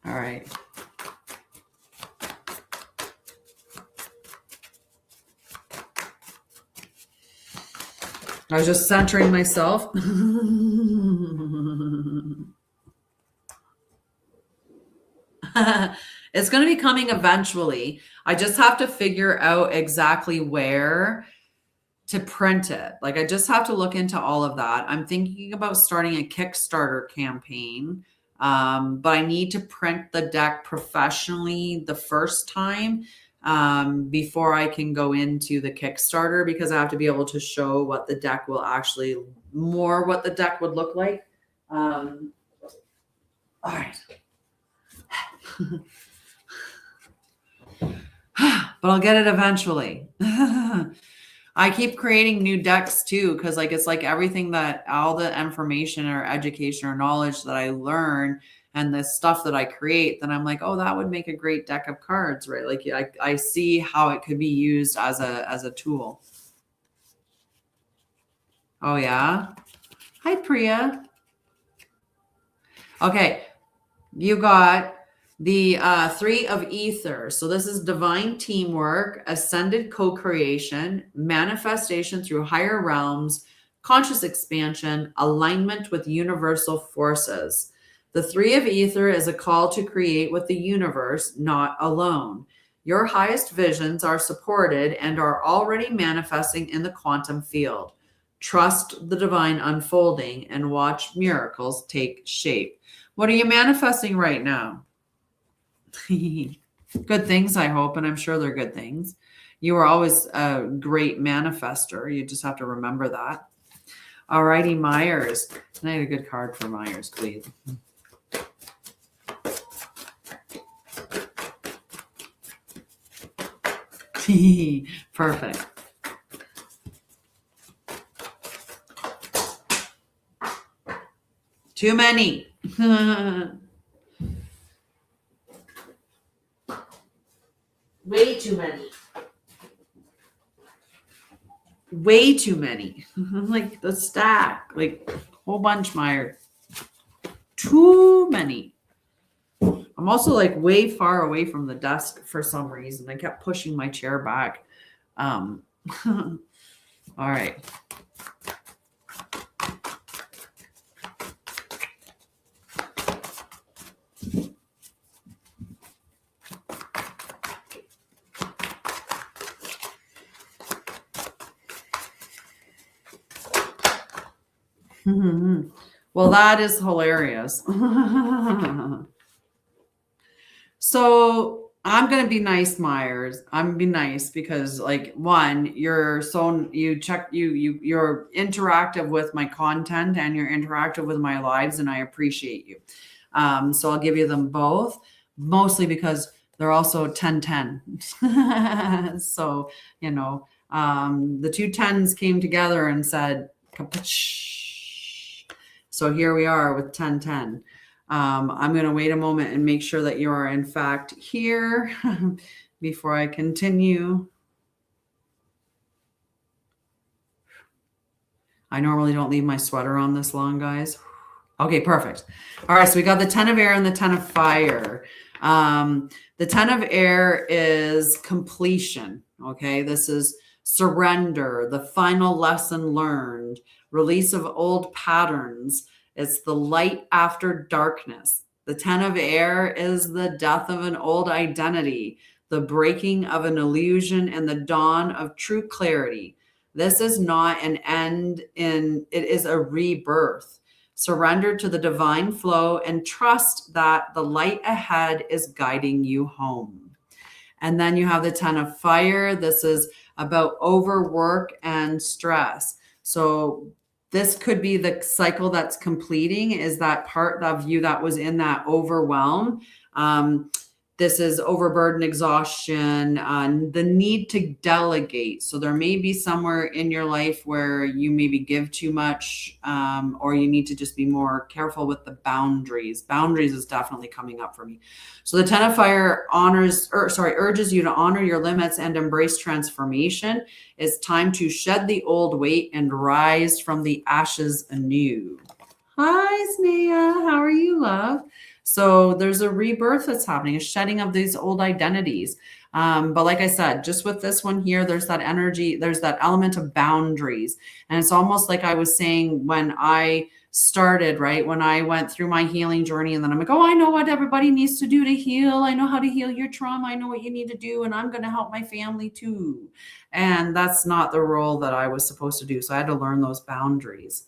All right. I was just centering myself. It's going to be coming eventually. I just have to figure out exactly where to print it. Like, I just have to look into all of that. I'm thinking about starting a Kickstarter campaign, but I need to print the deck professionally the first time before I can go into the Kickstarter, because I have to be able to show what the deck will actually, what the deck would look like. All right. But I'll get it eventually. I keep creating new decks too, because like it's like everything that all the information or education or knowledge that I learn and the stuff that I create, then I'm like, oh, that would make a great deck of cards, right? Like I see how it could be used as a tool. Oh yeah. Hi Priya. Okay, you got the 3 of ether. So this is divine teamwork, ascended co-creation, manifestation through higher realms, conscious expansion, alignment with universal forces. The 3 of ether is a call to create with the universe, not alone. Your highest visions are supported and are already manifesting in the quantum field. Trust the divine unfolding and watch miracles take shape. What are you manifesting right now? Good things, I hope, and I'm sure they're good things. You are always a great manifester. You just have to remember that. All righty, Myers. Can I get a good card for Myers, please? Perfect. Too many. Way too many. Way too many. Like the stack. Like a whole bunch, Meyer. Too many. I'm also like way far away from the desk for some reason. I kept pushing my chair back. All right. Well, that is hilarious. So I'm going to be nice, Myers. I'm going to be nice because, like, one, you're interactive with my content and you're interactive with my lives, and I appreciate you. So I'll give you them both, mostly because they're also 10-10. So, you know, the two 10s came together and said, kapitch. So here we are with 10-10. I'm going to wait a moment and make sure that you are in fact here before I continue. I normally don't leave my sweater on this long, guys. Okay, perfect. All right, so we got the 10 of air and the 10 of fire. The 10 of air is completion. Okay, this is surrender, the final lesson learned, release of old patterns. It's the light after darkness. The 10 of air is the death of an old identity, the breaking of an illusion, and the dawn of true clarity. This is not an end it is a rebirth. Surrender to the divine flow and trust that the light ahead is guiding you home. And then you have the 10 of fire. This is about overwork and stress. So this could be the cycle that's completing, is that part of you that was in that overwhelm. This is overburden, exhaustion, the need to delegate. So there may be somewhere in your life where you maybe give too much, or you need to just be more careful with the boundaries. Boundaries is definitely coming up for me. So the 10 of fire urges you to honor your limits and embrace transformation. It's time to shed the old weight and rise from the ashes anew. Hi, Sneha. How are you, love? So there's a rebirth that's happening, a shedding of these old identities. But like I said, just with this one here, there's that energy, there's that element of boundaries. And it's almost like I was saying when I started, right? When I went through my healing journey, and then I'm like, oh, I know what everybody needs to do to heal. I know how to heal your trauma. I know what you need to do. And I'm going to help my family too. And that's not the role that I was supposed to do. So I had to learn those boundaries.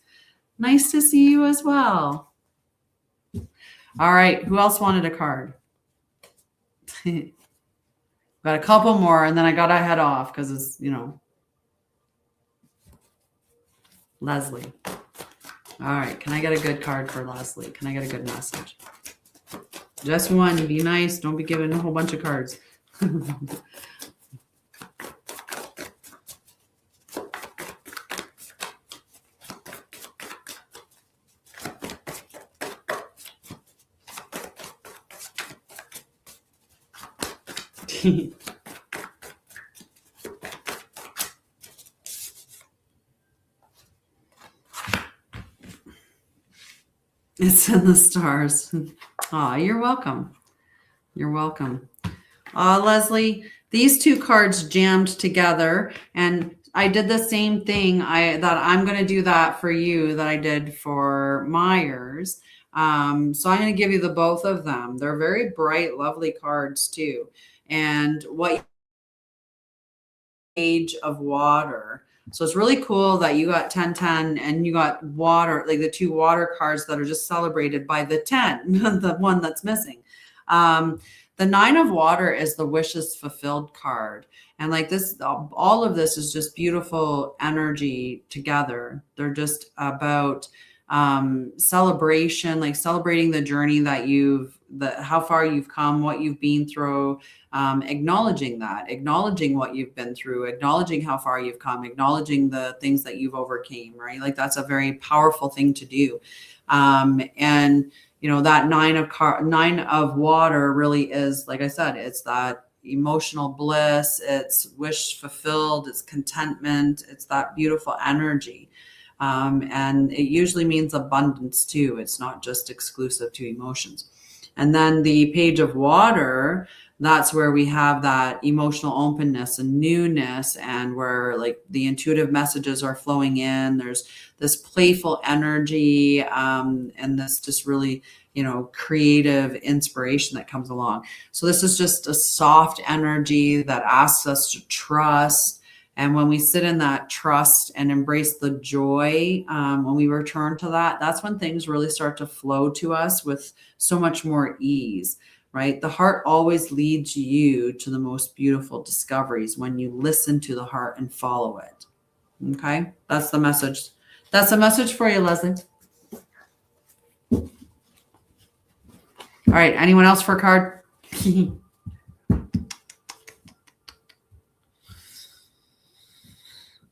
Nice to see you as well. All right. Who else wanted a card? Got a couple more, and then I got to head off because it's, Leslie. All right. Can I get a good card for Leslie? Can I get a good message? Just one. Be nice. Don't be giving a whole bunch of cards. It's in the stars. Oh, you're welcome. You're welcome. Leslie, these two cards jammed together, and I did the same thing. I'm going to do that for you that I did for Myers. So I'm going to give you the both of them. They're very bright, lovely cards too. And what age of water. So it's really cool that you got 1010 and you got water, like the two water cards that are just celebrated by the 10, the one that's missing. The 9 of water is the wishes fulfilled card. And like this, all of this is just beautiful energy together. They're just about celebration, like celebrating the journey that how far you've come, what you've been through, acknowledging what you've been through, acknowledging how far you've come, acknowledging the things that you've overcame, right? Like that's a very powerful thing to do. And that 9 of water really is, like I said, it's that emotional bliss, it's wish fulfilled, it's contentment, it's that beautiful energy. And it usually means abundance too. It's not just exclusive to emotions. And then the page of water, that's where we have that emotional openness and newness, and where like the intuitive messages are flowing in. There's this playful energy, and this just really, creative inspiration that comes along. So this is just a soft energy that asks us to trust. And when we sit in that trust and embrace the joy, when we return to that, that's when things really start to flow to us with so much more ease, right? The heart always leads you to the most beautiful discoveries when you listen to the heart and follow it. Okay? That's the message. That's a message for you, Leslie. All right. Anyone else for a card?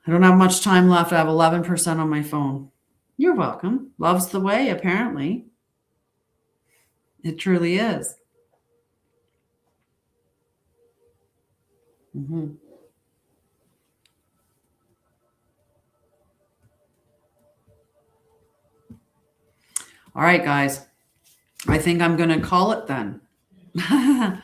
I don't have much time left. I have 11% on my phone. You're welcome. Love's the way, apparently. It truly is. Mm-hmm. All right, guys. I think I'm going to call it then. And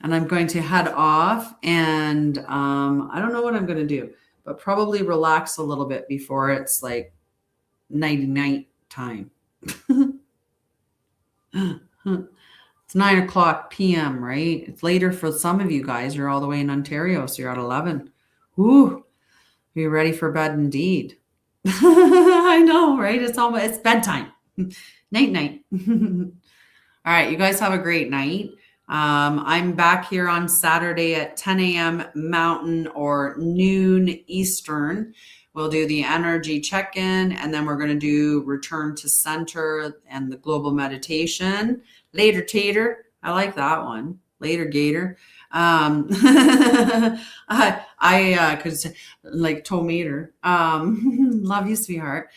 I'm going to head off, and I don't know what I'm going to do, but probably relax a little bit before it's like night time. It's 9:00 p.m., right? It's later for some of you guys. You're all the way in Ontario, so you're at 11. Ooh, you're ready for bed indeed. I know, right? It's bedtime. Night, night. All right, you guys have a great night. I'm back here on Saturday at 10 a.m. Mountain or noon Eastern. We'll do the energy check-in, and then we're going to do return to center and the global meditation. Later, Tater. I like that one. Later, Gator. I could say like tomater. Love you, sweetheart.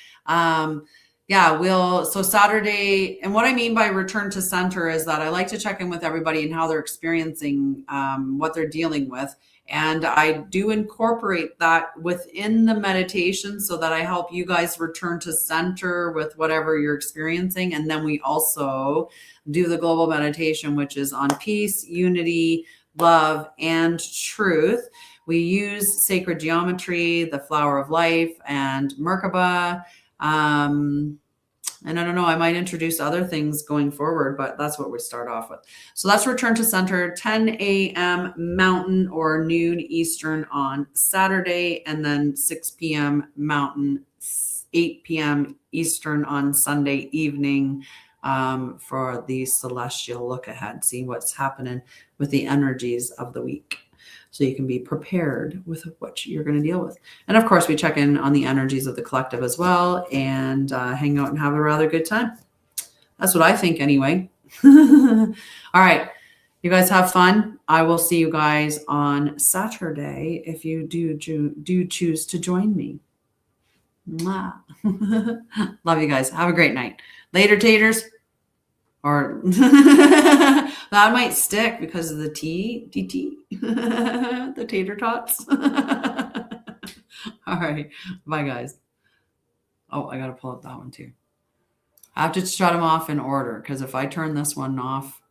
Yeah, so Saturday, and what I mean by return to center is that I like to check in with everybody and how they're experiencing what they're dealing with. And I do incorporate that within the meditation so that I help you guys return to center with whatever you're experiencing. And then we also do the global meditation, which is on peace, unity, love, and truth. We use sacred geometry, the flower of life, and Merkaba. And I don't know, I might introduce other things going forward, but that's what we start off with. So that's return to center, 10 a.m. Mountain or noon Eastern on Saturday, and then 6 p.m. Mountain, 8 p.m. Eastern on Sunday evening for the celestial look ahead, see what's happening with the energies of the week. So you can be prepared with what you're going to deal with. And of course, we check in on the energies of the collective as well and hang out and have a rather good time. That's what I think anyway. All right. You guys have fun. I will see you guys on Saturday if you do choose to join me. Mwah. Love you guys. Have a great night. Later, taters. Or that might stick because of the DT, the tater tots. All right. Bye, guys. Oh, I got to pull up that one too. I have to shut them off in order because if I turn this one off,